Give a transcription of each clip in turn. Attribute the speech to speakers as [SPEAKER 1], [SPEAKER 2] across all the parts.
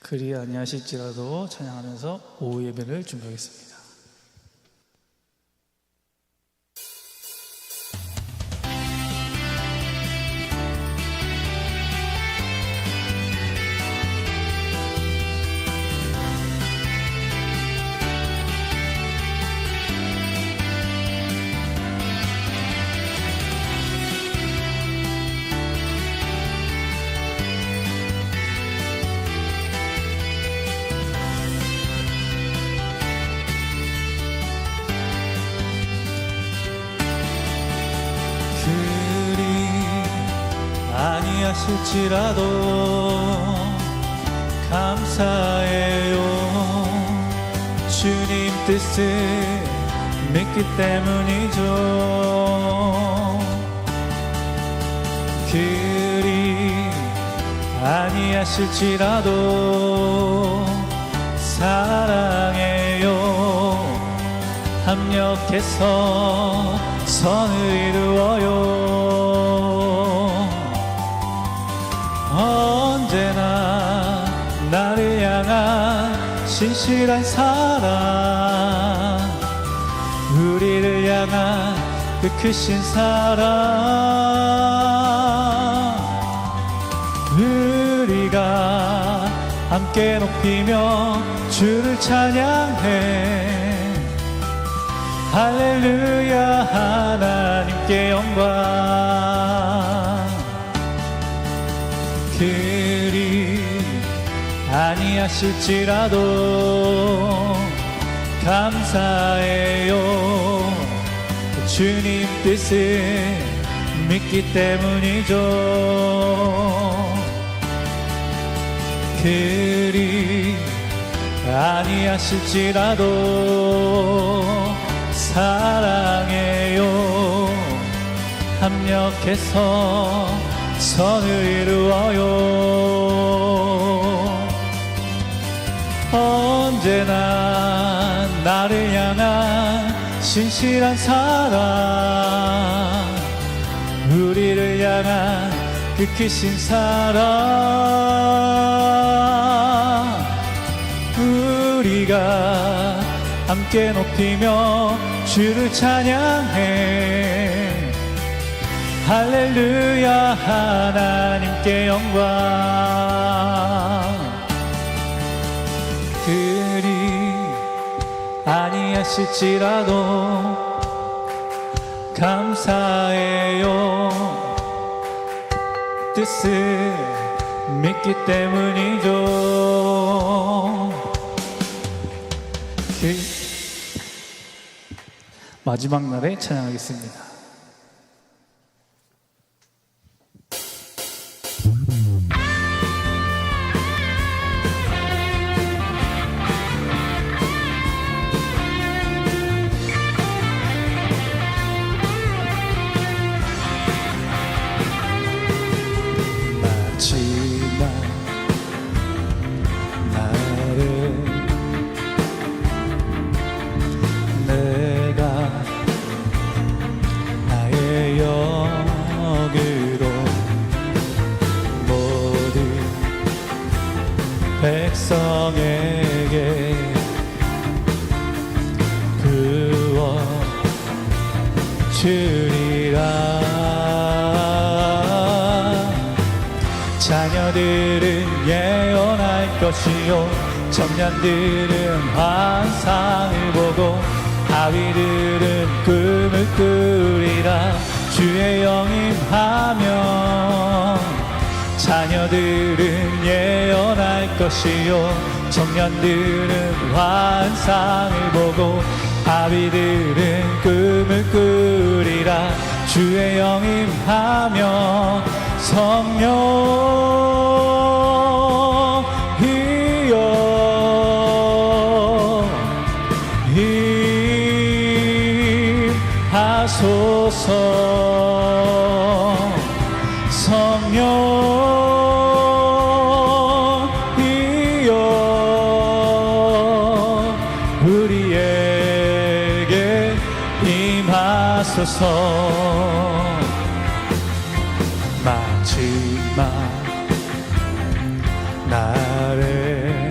[SPEAKER 1] 그리 아니하실지라도 찬양하면서 오후 예배를 준비하겠습니다. 아니하실지라도 감사해요. 주님 뜻을 믿기 때문이죠. 그리 아니하실지라도 사랑해요. 합력해서 선을 이루어요. 언제나 나를 향한 신실한 사랑, 우리를 향한 그 크신 사랑, 우리가 함께 높이며 주를 찬양해. 할렐루야. 하나님께 영광. 그리 아니하실지라도 감사해요. 주님 뜻을 믿기 때문이죠. 그리 아니하실지라도 사랑해요. 합력해서 선을 이루어요. 언제나 나를 향한 신실한 사랑, 우리를 향한 그 크신 사랑, 우리가 함께 높이며 주를 찬양해. 할렐루야. 하나님께 영광. 그리 아니하실지라도 감사해요. 뜻을 믿기 때문이죠. 마지막 날에 찬양하겠습니다. 백성에게 부어 주리라. 자녀들은 예언할 것이요, 청년들은 환상을 보고, 아비들은 꿈을 꾸리라. 주의 영임하면 자녀들은 예언할 것이요, 청년들은 환상을 보고, 아비들은 꿈을 꾸리라. 주의 영임하면 성령이여 임하소서. 성령이여 우리에게 임하소서. 마지막 날에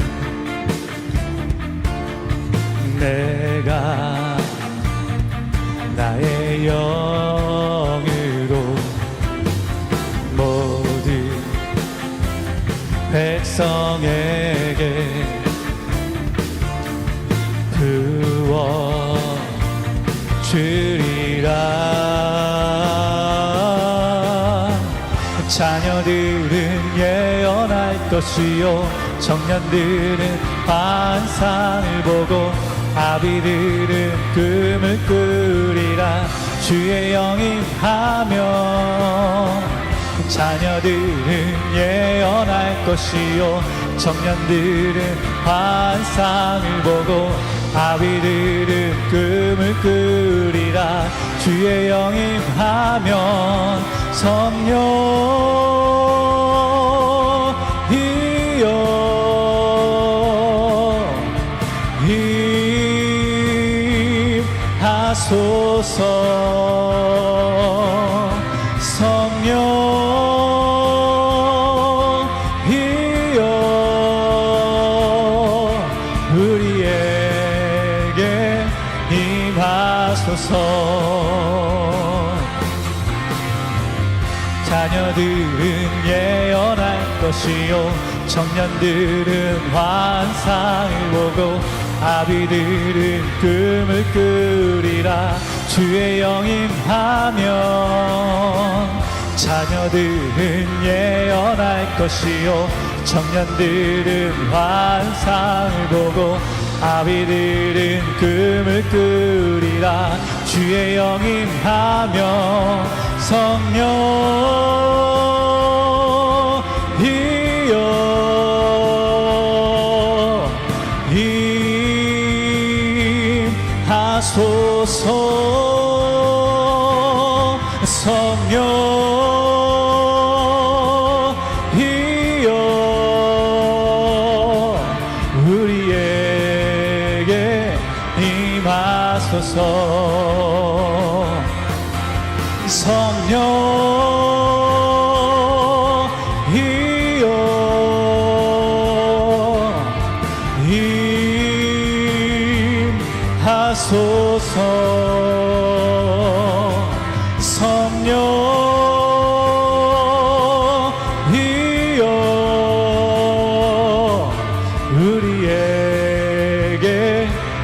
[SPEAKER 1] 주의 영으로 모든 백성에게 부어 주리라. 자녀들은 예언할 것이요 청년들은 환상을 보고 아비들은 꿈을 꾸리라. 주의 영임하며 자녀들은 예언할 것이요 청년들은 환상을 보고 아비들은 꿈을 꾸리라. 주의 영임하면 성령이여 임하소서. 성령이여 우리에게 임하소서. 자녀들은 예언할 것이요 청년들은 환상을 보고 아비들은 꿈을 꾸리라. 주의 영임하면 자녀들은 예언할 것이요 청년들은 환상을 보고 아비들은 꿈을 꾸리라. 주의 영임하며 성령이여 임하소서. 성령이여 우리에게 임하소서. 성령이여 임하소서. 성령이여 우리에게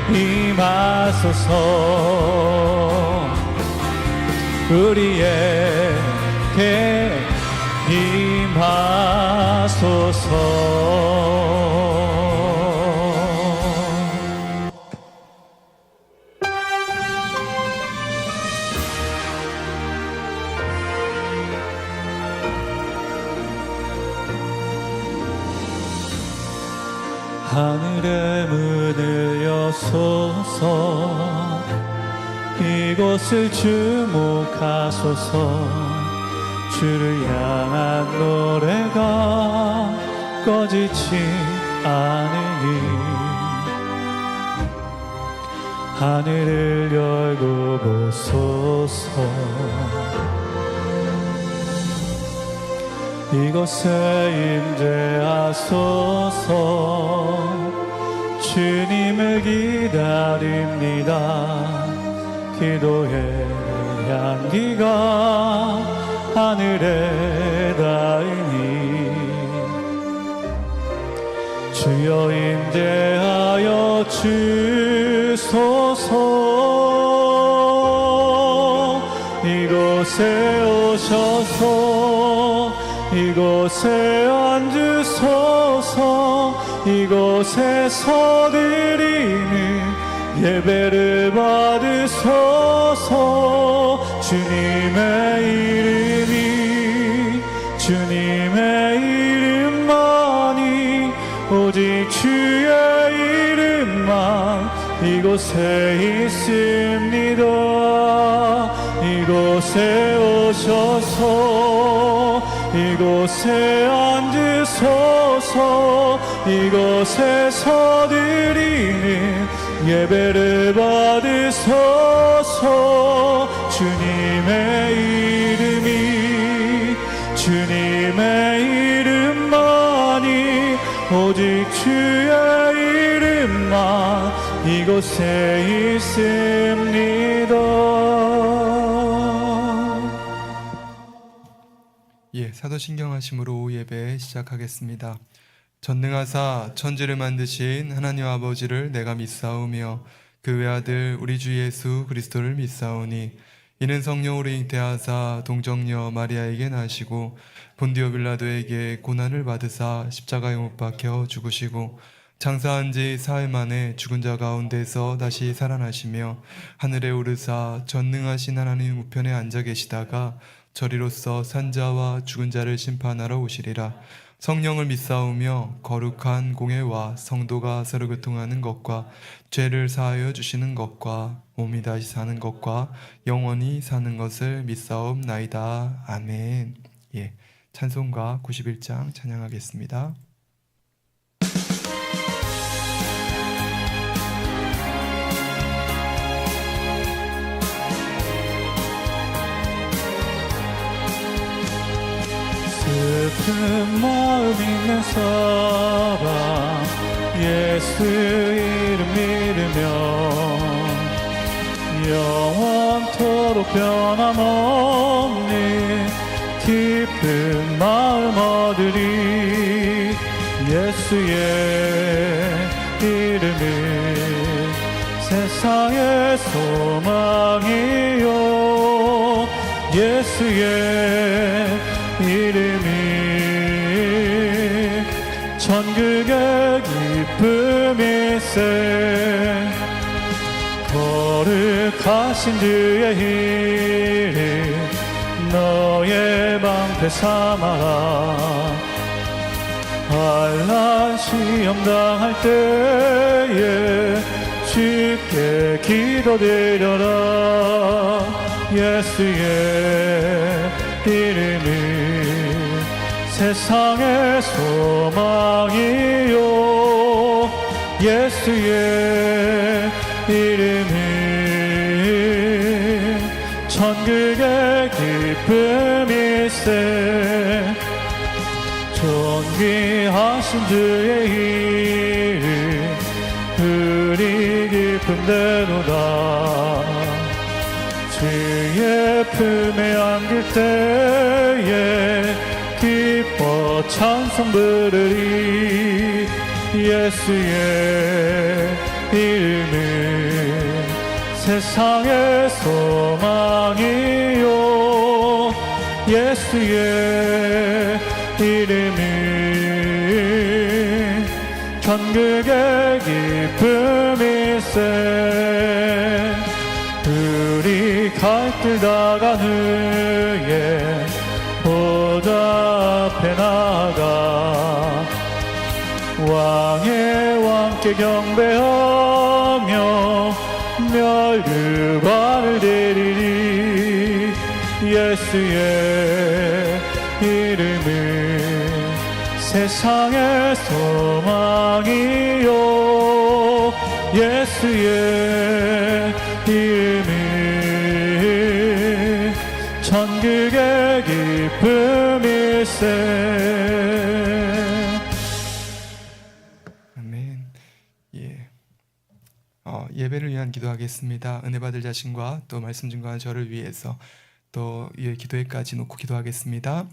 [SPEAKER 1] 임하소서. 우리에게 임하소서. 하늘의 문을 여소서. 이곳을 주목하소서. 주를 향한 노래가 꺼지지 않으니 하늘을 열고 보소서. 이곳에 임재하소서. 주님을 기다립니다. 기도의 향기가 하늘에 닿으니 주여 임재하여 주소서. 이곳에 오셔서 이곳에 앉으소서. 이곳에서 드리는 예배를 받으소서. 주님의 이름이 주님의 이름만이 오직 주의 이름만 이곳에 있습니다. 이곳에 오셔서 이곳에 앉으소서. 이곳에서 드리는 예배를 받으소서. 주님의 이름이 주님의 이름만이 오직 주의 이름만 이곳에 있습니다.
[SPEAKER 2] 사도신경 하심으로 오후 예배 시작하겠습니다. 전능하사 천지를 만드신 하나님 아버지를 내가 믿사오며 그 외아들 우리 주 예수 그리스도를 믿사오니 이는 성령으로 잉태하사 동정녀 마리아에게 나시고 본디오 빌라도에게 고난을 받으사 십자가에 못 박혀 죽으시고 장사한 지 사흘 만에 죽은 자 가운데서 다시 살아나시며 하늘에 오르사 전능하신 하나님 우편에 앉아 계시다가 저리로서 산자와 죽은 자를 심판하러 오시리라. 성령을 믿사오며 거룩한 공회와 성도가 서로 교통하는 것과 죄를 사하여 주시는 것과 몸이 다시 사는 것과 영원히 사는 것을 믿사옵나이다. 아멘. 찬송가 91장 찬양하겠습니다.
[SPEAKER 1] 슬픈 마음 있는 사람 예수 이름 믿으며 영원토록 변함없는 기쁜 마음 얻으리. 예수의 이름은 세상의 소망이요 예수의 이름이 천국의 기쁨일세. 거룩하신 주의 이름 너의 방패 삼아라. 환난 시험 당할 때에 주께 기도드려라. 예수의 이름은 세상의 소망이요 예수의 이름은 천국의 기쁨일세. 존귀하신 주의 이름 우리 기쁨되도다. 주의 품에 안길 때에 기뻐 찬송 부르리. 예수의 이름은 세상의 소망이요 예수의 이름은 천국의 기쁨일세. 우리 갈 길 다간 후에 보좌 앞에 나아가 왕의 왕께 경배하며 멸류관을 드리리. 예수의 이름은 세상의 소망이요 예수의 이름은 천국의 기쁨일세.
[SPEAKER 2] 아멘. 예배를 위한 기도하겠습니다. 은혜 받을 자신과 또 말씀 증거하는 저를 위해서 또 기도회까지 놓고 기도하겠습니다.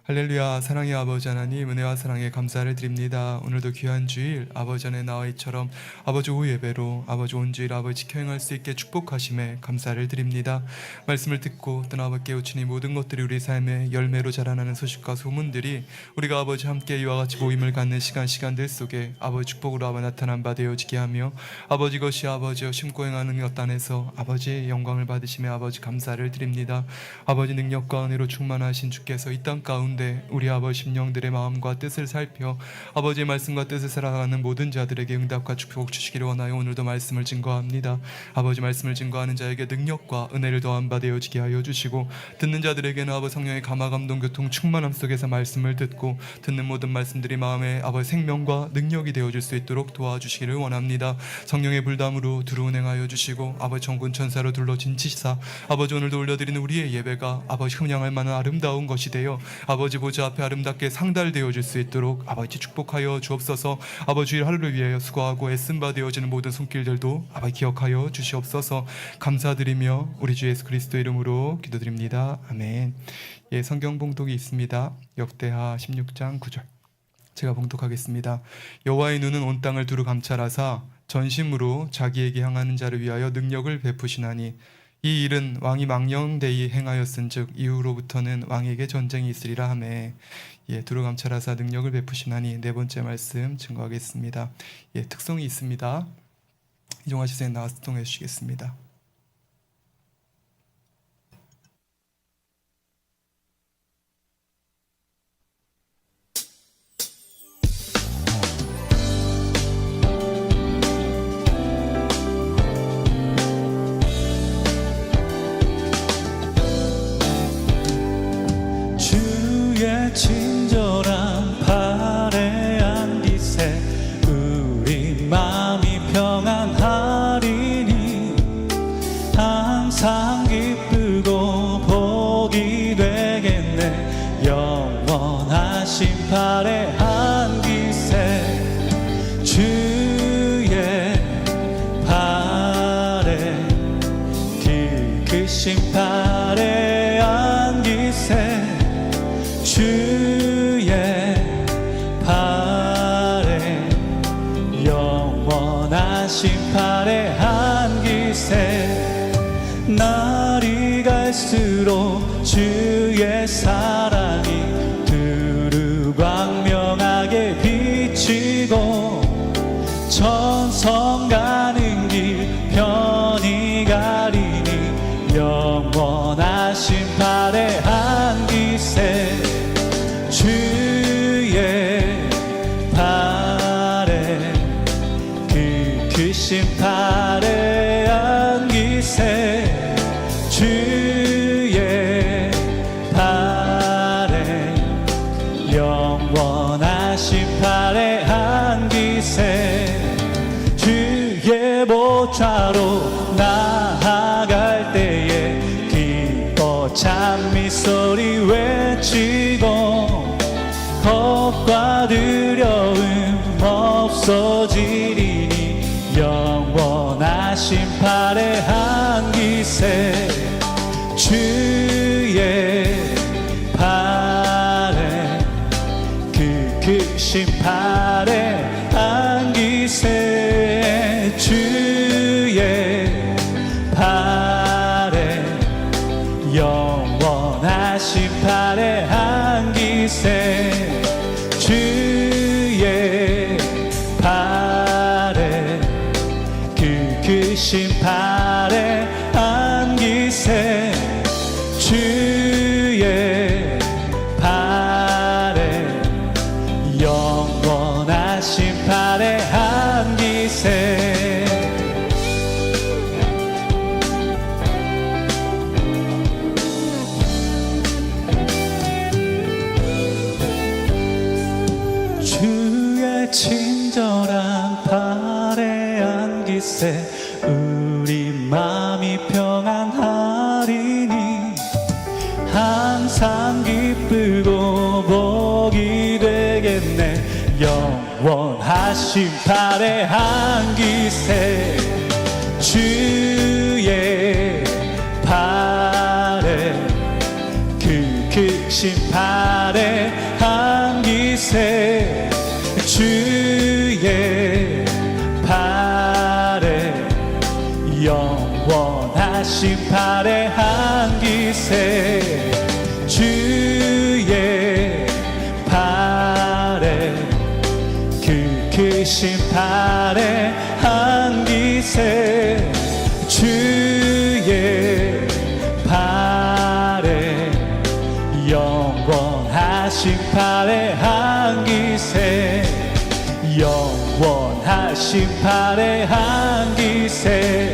[SPEAKER 2] 할렐루야. 사랑의 아버지 하나님, 은혜와 사랑에 감사를 드립니다. 오늘도 귀한 주일 아버지 안에 나와 이처럼 아버지 오후 예배로 아버지 온 주일 아버지 지켜 행할 수 있게 축복하심에 감사를 드립니다. 말씀을 듣고 또 아버지 깨우치니 모든 것들이 우리 삶의 열매로 자라나는 소식과 소문들이 우리가 아버지 함께 이와 같이 모임을 갖는 시간들 속에 아버지 축복으로 아버지 나타난 바 되어지게 하며 아버지 것이 아버지여 심고 행하는 것 안에서 아버지의 영광을 받으심에 아버지 감사를 드립니다. 아버지 능력과 은혜로 충만하신 주께서 이 땅 가운데 우리 아버지 심령들의 마음과 뜻을 살펴 아버지의 말씀과 뜻을 살아가는 모든 자들에게 응답과 축복 주시기를 원하여 오늘도 말씀을 증거합니다. 아버지 말씀을 증거하는 자에게 능력과 은혜를 더한 바 되어지게 하여 주시고 듣는 자들에게는 아버지 성령의 감화 감동 교통 충만함 속에서 말씀을 듣고 듣는 모든 말씀들이 마음에 아버지 생명과 능력이 되어줄 수 있도록 도와주시기를 원합니다. 성령의 불담으로 두루 운행하여 주시고 아버지 전군 천사로 둘러진 지사 아버지 오늘도 올려드리는 우리의 예배가 아버지 흠양할 만한 아름다운 것이 되어 아버지 아버지 보좌 앞에 아름답게 상달되어 줄 수 있도록 아버지 축복하여 주옵소서. 아버지 하루를 위하여 수고하고 애쓴 바 되어지는 모든 손길들도 아버지 기억하여 주시옵소서. 감사드리며 우리 주 예수 그리스도 이름으로 기도드립니다. 아멘. 예, 성경 봉독이 있습니다. 역대하 16장 9절. 제가 봉독하겠습니다. 여호와의 눈은 온 땅을 두루 감찰하사 전심으로 자기에게 향하는 자를 위하여 능력을 베푸시나니 이 일은 왕이 망령되이 행하였은즉 이후로부터는 왕에게 전쟁이 있으리라 하매. 예, 두루 감찰하사 능력을 베푸시나니. 네 번째 말씀 증거하겠습니다. 예, 특성이 있습니다. 이종하 시생 나와서 통해 주시겠습니다.
[SPEAKER 1] 친절한 발에 안기세 우리 마음이 평안하리니 항상 기쁘고 복이 되겠네. 영원하신 발에 안기세 주의 발에 크신 발에 안기세 주의 발에 영원하신 발에 안기세. 날이 갈수록 주의 사랑이 두루 광명하게 비치고 천성 가는 길 편히 가리니 영원하신 발에 안기세 주의 발에 크신 발에 안기세 주의 발에 영원하신 발에 안기세. 주의 보좌로 나아갈 때에 기뻐 찬미 소리 외치고 겁과 두려움 없어지리니 영원하신 발에 안기세 주의 발에 크신 발에 안기세 주의 발에 영원하신 발에 안기세 주의 발에 크신 발에 안기세 주의 발에 영원하신 발에 안기세. 주의 친절한 발에 안기세 우리 마음이 평안하리니 항상 기쁘고 복이 되겠네. 영원하신 발에 안기세 주의 발에 크신 발에 안기세 주의 발에 영원하신 발에 안기세 주의 발에 크신 발에 안기세 주의 발에 영원하신 발에 안기세 영원하신 발에 안기세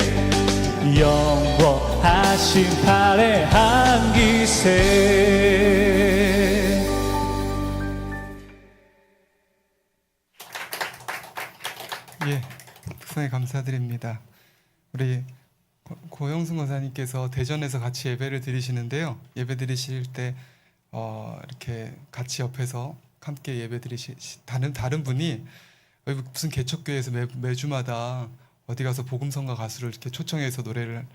[SPEAKER 1] 영원하신 발에 안기세.
[SPEAKER 2] 예, 특성에 감사드립니다. 우리 고영순 권사님께서 대전에서 같이 예배를 드리시는데요. 예배 드리실 때 이렇게 같이 옆에서 함께 예배드리시 다른 분이 무슨 개척교회에서 매주마다 어디 가서 복음성가 가수를 이렇게 초청해서 노래를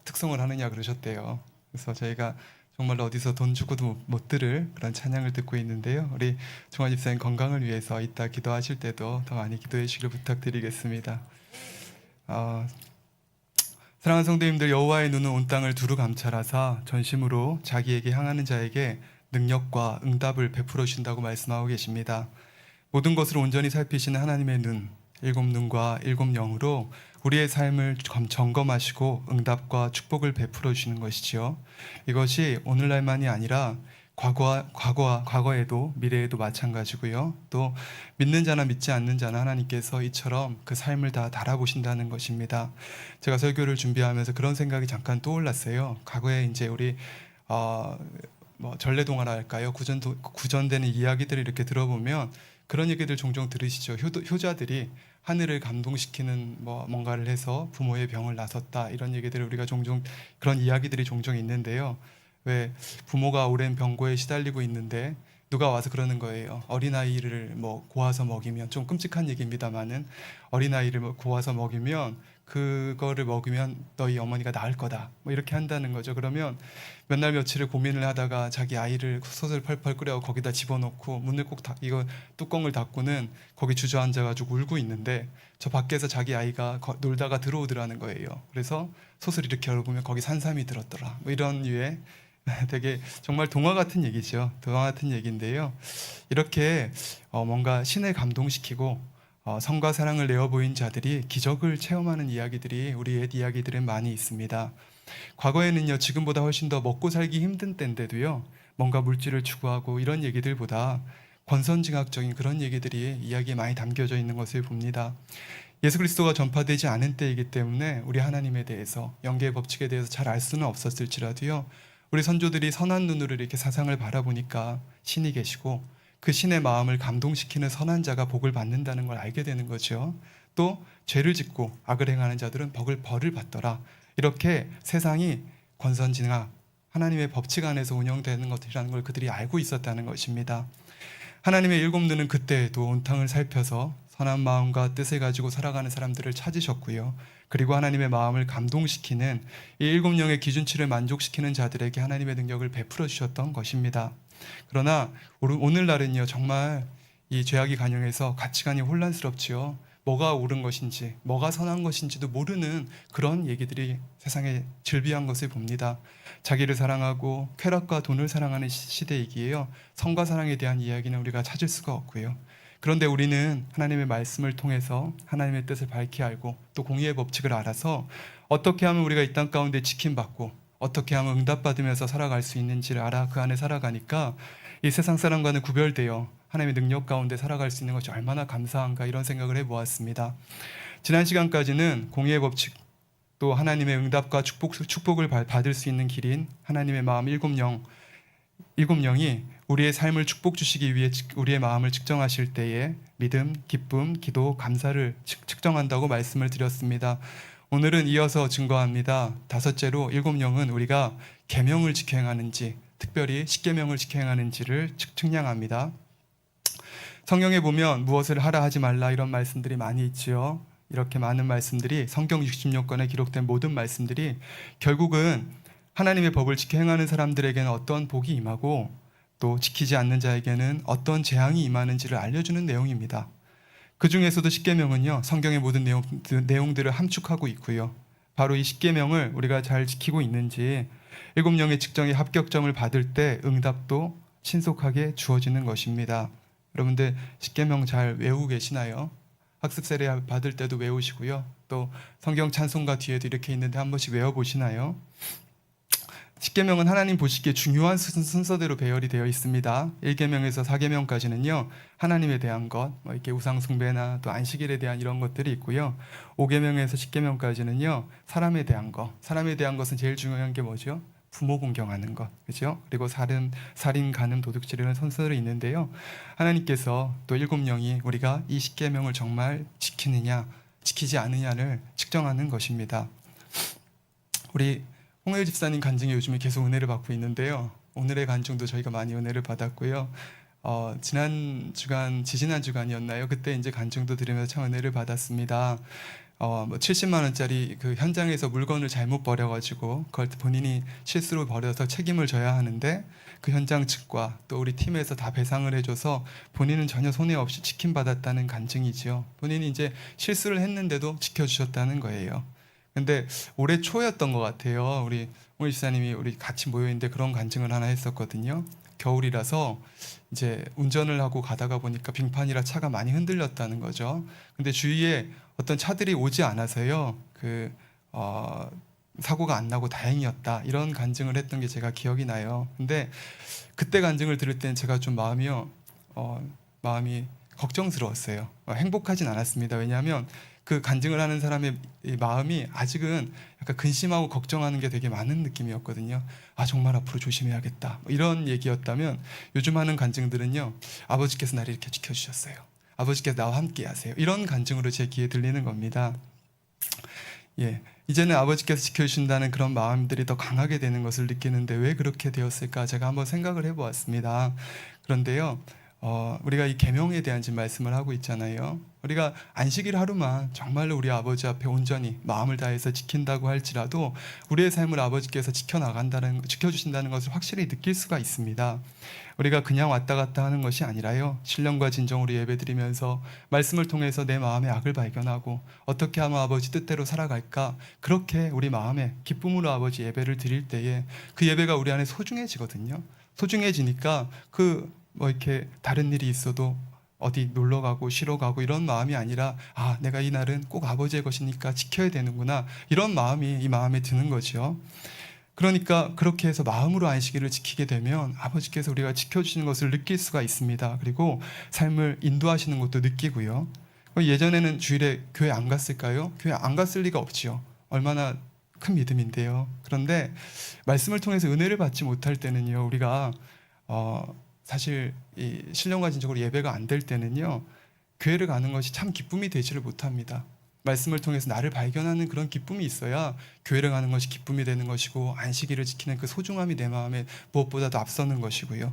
[SPEAKER 2] 특성을 하느냐 그러셨대요. 그래서 저희가 정말 어디서 돈 주고도 못 들을 그런 찬양을 듣고 있는데요. 우리 종환 집사님 건강을 위해서 이따 기도하실 때도 더 많이 기도해 주시길 부탁드리겠습니다. 사랑하는 성도님들, 여호와의 눈은 온 땅을 두루 감찰하사 전심으로 자기에게 향하는 자에게 능력과 응답을 베풀어 주신다고 말씀하고 계십니다. 모든 것을 온전히 살피시는 하나님의 눈, 일곱 눈과 일곱 영으로 우리의 삶을 점검하시고 응답과 축복을 베풀어 주시는 것이지요. 이것이 오늘날만이 아니라 과거에도 미래에도 마찬가지고요. 또 믿는 자나 믿지 않는 자나 하나님께서 이처럼 그 삶을 다 달아보신다는 것입니다. 제가 설교를 준비하면서 그런 생각이 잠깐 떠올랐어요. 과거에 이제 우리 전래동화라 할까요? 구전되는 이야기들을 이렇게 들어보면 그런 얘기들 종종 들으시죠. 효자들이 하늘을 감동시키는 뭔가를 해서 부모의 병을 나섰다, 이런 얘기들을 우리가 종종, 그런 이야기들이 종종 있는데요. 왜 부모가 오랜 병고에 시달리고 있는데 누가 와서 그러는 거예요. 어린아이를 고아서 먹이면, 좀 끔찍한 얘기입니다만은, 어린아이를 고아서 먹이면 그거를 먹으면 너희 어머니가 나을 거다, 이렇게 한다는 거죠. 그러면 몇 날 며칠을 고민을 하다가 자기 아이를 솥을 펄펄 끓여 거기다 집어넣고 문을 꼭 이거 뚜껑을 닫고는 거기 주저앉아가지고 울고 있는데 저 밖에서 자기 아이가 놀다가 들어오더라는 거예요. 그래서 솥을 이렇게 열어보면 거기 산삼이 들었더라, 이런 류의 되게 정말 동화 같은 얘기죠. 동화 같은 얘기인데요. 이렇게 뭔가 신을 감동시키고 성과 사랑을 내어 보인 자들이 기적을 체험하는 이야기들이 우리 옛 이야기들은 많이 있습니다. 과거에는요, 지금보다 훨씬 더 먹고 살기 힘든 때인데도요, 뭔가 물질을 추구하고 이런 얘기들보다 권선징악적인 그런 얘기들이 이야기에 많이 담겨져 있는 것을 봅니다. 예수 그리스도가 전파되지 않은 때이기 때문에 우리 하나님에 대해서, 영계의 법칙에 대해서 잘 알 수는 없었을지라도요, 우리 선조들이 선한 눈으로 이렇게 사상을 바라보니까 신이 계시고 그 신의 마음을 감동시키는 선한 자가 복을 받는다는 걸 알게 되는 거죠. 또 죄를 짓고 악을 행하는 자들은 벌을 받더라. 이렇게 세상이 권선징악, 하나님의 법칙 안에서 운영되는 것이라는 걸 그들이 알고 있었다는 것입니다. 하나님의 일곱 눈은 그때에도 온 땅을 살펴서 선한 마음과 뜻을 가지고 살아가는 사람들을 찾으셨고요. 그리고 하나님의 마음을 감동시키는 이 일곱 영의 기준치를 만족시키는 자들에게 하나님의 능력을 베풀어 주셨던 것입니다. 그러나 오늘날은요, 정말 이 죄악이 간영해서 가치관이 혼란스럽지요. 뭐가 옳은 것인지, 뭐가 선한 것인지도 모르는 그런 얘기들이 세상에 즐비한 것을 봅니다. 자기를 사랑하고 쾌락과 돈을 사랑하는 시대이기에요, 성과 사랑에 대한 이야기는 우리가 찾을 수가 없고요. 그런데 우리는 하나님의 말씀을 통해서 하나님의 뜻을 밝히 알고 또 공의의 법칙을 알아서 어떻게 하면 우리가 이 땅 가운데 지킴받고 어떻게 하면 응답받으면서 살아갈 수 있는지를 알아 그 안에 살아가니까 이 세상 사람과는 구별되어 하나님의 능력 가운데 살아갈 수 있는 것이 얼마나 감사한가, 이런 생각을 해보았습니다. 지난 시간까지는 공의의 법칙, 또 하나님의 응답과 축복을 받을 수 있는 길인 하나님의 마음 일곱 영이 우리의 삶을 축복 주시기 위해 우리의 마음을 측정하실 때에 믿음, 기쁨, 기도, 감사를 측정한다고 말씀을 드렸습니다. 오늘은 이어서 증거합니다. 다섯째로 일곱 영은 우리가 계명을 지켜 행하는지, 특별히 십계명을 지켜 행하는지를 측량합니다. 성경에 보면 무엇을 하라 하지 말라 이런 말씀들이 많이 있지요. 이렇게 많은 말씀들이, 성경 66권에 기록된 모든 말씀들이 결국은 하나님의 법을 지켜 행하는 사람들에게는 어떤 복이 임하고 또 지키지 않는 자에게는 어떤 재앙이 임하는지를 알려주는 내용입니다. 그 중에서도 십계명은요, 성경의 모든 내용들을 함축하고 있고요. 바로 이 십계명을 우리가 잘 지키고 있는지 일곱 영의 측정에 합격점을 받을 때 응답도 신속하게 주어지는 것입니다. 여러분들 십계명 잘 외우고 계시나요? 학습 세례 받을 때도 외우시고요. 또 성경 찬송가 뒤에도 이렇게 있는데 한 번씩 외워보시나요? 십계명은 하나님 보시기에 중요한 순서대로 배열이 되어 있습니다. 1계명에서 4계명까지는요, 하나님에 대한 것, 이렇게 우상 숭배나 또 안식일에 대한 이런 것들이 있고요. 5계명에서 10계명까지는요, 사람에 대한 것. 사람에 대한 것은 제일 중요한 게 뭐죠? 부모 공경하는 것, 그렇죠? 그리고 살인, 간음, 도둑질이라는 순서들이 있는데요. 하나님께서 또 일곱 영이 우리가 이 10계명을 정말 지키느냐, 지키지 않느냐를 측정하는 것입니다. 우리 홍혜일 집사님 간증에 요즘에 계속 은혜를 받고 있는데요. 오늘의 간증도 저희가 많이 은혜를 받았고요. 지지난 주간이었나요? 그때 이제 간증도 드리면서 참 은혜를 받았습니다. 뭐 70만 원짜리 그 현장에서 물건을 잘못 버려가지고 그걸 본인이 실수로 버려서 책임을 져야 하는데 그 현장 측과 또 우리 팀에서 다 배상을 해줘서 본인은 전혀 손해 없이 지킴받았다는 간증이지요. 본인이 이제 실수를 했는데도 지켜주셨다는 거예요. 근데 올해 초였던 것 같아요. 우리 홍 지사님이 우리 같이 모여 있는데 그런 간증을 하나 했었거든요. 겨울이라서 이제 운전을 하고 가다가 보니까 빙판이라 차가 많이 흔들렸다는 거죠. 근데 주위에 어떤 차들이 오지 않아서요. 사고가 안 나고 다행이었다. 이런 간증을 했던 게 제가 기억이 나요. 근데 그때 간증을 들을 때는 제가 좀 마음이 걱정스러웠어요. 행복하진 않았습니다. 왜냐하면 그 간증을 하는 사람의 이 마음이 아직은 약간 근심하고 걱정하는 게 되게 많은 느낌이었거든요. 아, 정말 앞으로 조심해야겠다. 뭐 이런 얘기였다면 요즘 하는 간증들은요. 아버지께서 나를 이렇게 지켜주셨어요. 아버지께서 나와 함께 하세요. 이런 간증으로 제 귀에 들리는 겁니다. 예, 이제는 아버지께서 지켜주신다는 그런 마음들이 더 강하게 되는 것을 느끼는데 왜 그렇게 되었을까 제가 한번 생각을 해보았습니다. 그런데요, 우리가 이 계명에 대한 지금 말씀을 하고 있잖아요. 우리가 안식일 하루만 정말로 우리 아버지 앞에 온전히 마음을 다해서 지킨다고 할지라도 우리의 삶을 아버지께서 지켜주신다는 것을 확실히 느낄 수가 있습니다. 우리가 그냥 왔다 갔다 하는 것이 아니라요, 신령과 진정으로 예배드리면서 말씀을 통해서 내 마음의 악을 발견하고 어떻게 하면 아버지 뜻대로 살아갈까, 그렇게 우리 마음에 기쁨으로 아버지 예배를 드릴 때에 그 예배가 우리 안에 소중해지거든요. 소중해지니까 뭐 이렇게 다른 일이 있어도 어디 놀러 가고 쉬러 가고 이런 마음이 아니라, 아, 내가 이 날은 꼭 아버지의 것이니까 지켜야 되는구나, 이런 마음이 이 마음에 드는 거죠. 그러니까 그렇게 해서 마음으로 안식일을 지키게 되면 아버지께서 우리가 지켜주시는 것을 느낄 수가 있습니다. 그리고 삶을 인도하시는 것도 느끼고요. 예전에는 주일에 교회 안 갔을까요? 교회 안 갔을 리가 없지요. 얼마나 큰 믿음인데요. 그런데 말씀을 통해서 은혜를 받지 못할 때는요, 우리가 사실 이 신령과 진정으로 예배가 안 될 때는요, 교회를 가는 것이 참 기쁨이 되지를 못합니다. 말씀을 통해서 나를 발견하는 그런 기쁨이 있어야 교회를 가는 것이 기쁨이 되는 것이고 안식일을 지키는 그 소중함이 내 마음에 무엇보다도 앞서는 것이고요.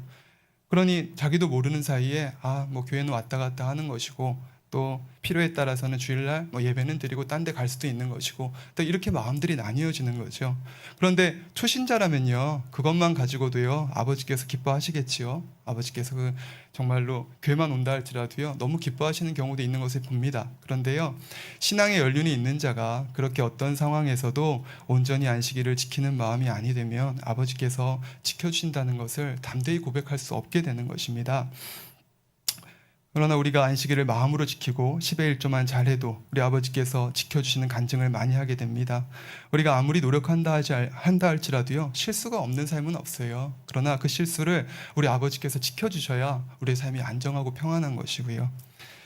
[SPEAKER 2] 그러니 자기도 모르는 사이에 뭐 교회는 왔다 갔다 하는 것이고 또 필요에 따라서는 주일날 뭐 예배는 드리고 딴 데 갈 수도 있는 것이고 또 이렇게 마음들이 나뉘어지는 거죠. 그런데 초신자라면요, 그것만 가지고도요 아버지께서 기뻐하시겠지요. 아버지께서 정말로 교회만 온다 할지라도요 너무 기뻐하시는 경우도 있는 것을 봅니다. 그런데요, 신앙의 연륜이 있는 자가 그렇게 어떤 상황에서도 온전히 안식일을 지키는 마음이 아니 되면 아버지께서 지켜주신다는 것을 담대히 고백할 수 없게 되는 것입니다. 그러나 우리가 안식일을 마음으로 지키고 10의 1조만 잘해도 우리 아버지께서 지켜주시는 간증을 많이 하게 됩니다. 우리가 아무리 노력한다 할지라도요 실수가 없는 삶은 없어요. 그러나 그 실수를 우리 아버지께서 지켜주셔야 우리의 삶이 안정하고 평안한 것이고요.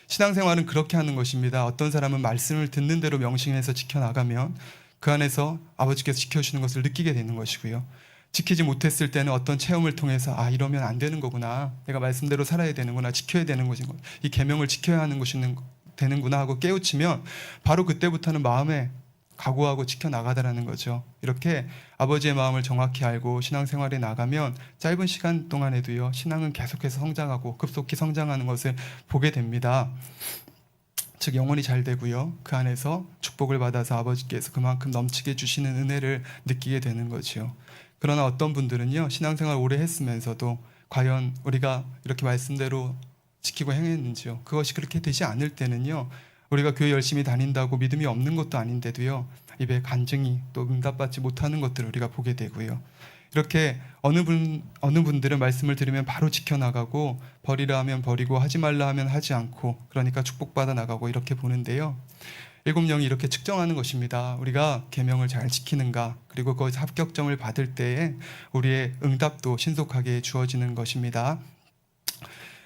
[SPEAKER 2] 신앙생활은 그렇게 하는 것입니다. 어떤 사람은 말씀을 듣는 대로 명심해서 지켜나가면 그 안에서 아버지께서 지켜주시는 것을 느끼게 되는 것이고요. 지키지 못했을 때는 어떤 체험을 통해서 이러면 안 되는 거구나, 내가 말씀대로 살아야 되는구나, 지켜야 되는 것인 것, 이 계명을 지켜야 하는 것이 되는구나 하고 깨우치면 바로 그때부터는 마음에 각오하고 지켜나가다라는 거죠. 이렇게 아버지의 마음을 정확히 알고 신앙생활에 나가면 짧은 시간 동안에도요 신앙은 계속해서 성장하고 급속히 성장하는 것을 보게 됩니다. 즉 영혼이 잘 되고요, 그 안에서 축복을 받아서 아버지께서 그만큼 넘치게 주시는 은혜를 느끼게 되는 거죠. 그러나 어떤 분들은요 신앙생활 오래 했으면서도 과연 우리가 이렇게 말씀대로 지키고 행했는지요, 그것이 그렇게 되지 않을 때는요, 우리가 교회 열심히 다닌다고 믿음이 없는 것도 아닌데도요 입에 간증이 또 응답받지 못하는 것들을 우리가 보게 되고요. 이렇게 어느 분들은 말씀을 들으면 바로 지켜나가고 버리라 하면 버리고 하지 말라 하면 하지 않고, 그러니까 축복받아 나가고 이렇게 보는데요, 일곱 영이 이렇게 측정하는 것입니다. 우리가 계명을 잘 지키는가, 그리고 거기서 합격점을 받을 때에 우리의 응답도 신속하게 주어지는 것입니다.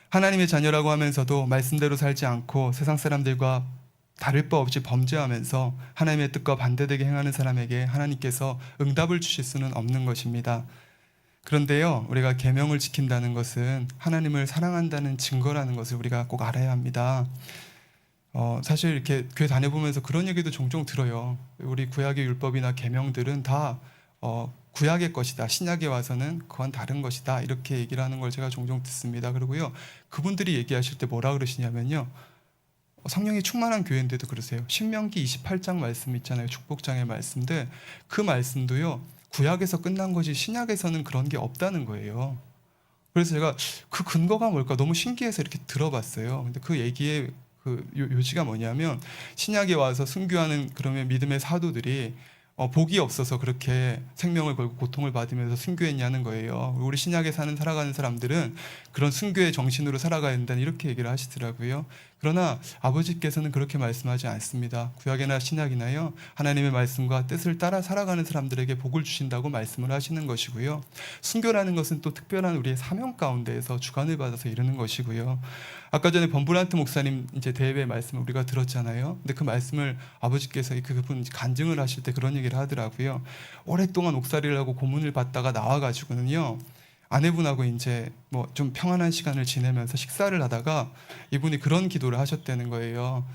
[SPEAKER 2] 하나님의 자녀라고 하면서도 말씀대로 살지 않고 세상 사람들과 다를 바 없이 범죄하면서 하나님의 뜻과 반대되게 행하는 사람에게 하나님께서 응답을 주실 수는 없는 것입니다. 그런데요, 우리가 계명을 지킨다는 것은 하나님을 사랑한다는 증거라는 것을 우리가 꼭 알아야 합니다. 사실 이렇게 교회 다녀보면서 그런 얘기도 종종 들어요. 우리 구약의 율법이나 계명들은 다 구약의 것이다. 신약에 와서는 그건 다른 것이다. 이렇게 얘기를 하는 걸 제가 종종 듣습니다. 그리고요. 그분들이 얘기하실 때 뭐라 그러시냐면요. 성령이 충만한 교회인데도 그러세요. 신명기 28장 말씀 있잖아요. 축복장의 말씀들. 그 말씀도요. 구약에서 끝난 것이 신약에서는 그런 게 없다는 거예요. 그래서 제가 그 근거가 뭘까 너무 신기해서 이렇게 들어봤어요. 근데 그 얘기의 그 요지가 뭐냐면 신약에 와서 순교하는 그러면 믿음의 사도들이 복이 없어서 그렇게 생명을 걸고 고통을 받으면서 순교했냐는 거예요. 우리 신약에 살아가는 사람들은 그런 순교의 정신으로 살아가야 된다는 이렇게 얘기를 하시더라고요. 그러나 아버지께서는 그렇게 말씀하지 않습니다. 구약이나 신약이나요. 하나님의 말씀과 뜻을 따라 살아가는 사람들에게 복을 주신다고 말씀을 하시는 것이고요. 순교라는 것은 또 특별한 우리의 사명 가운데에서 주관을 받아서 이루는 것이고요. 아까 전에 범브란트 목사님 이제 대회의 말씀을 우리가 들었잖아요. 근데 그 말씀을 아버지께서 그분 간증을 하실 때 그런 얘기를 하더라고요. 오랫동안 옥살이를 하고 고문을 받다가 나와가지고는요. 아내분하고 이제 뭐 좀 평안한 시간을 지내면서 식사를 하다가 이분이 그런 기도를 하셨다는 거예요.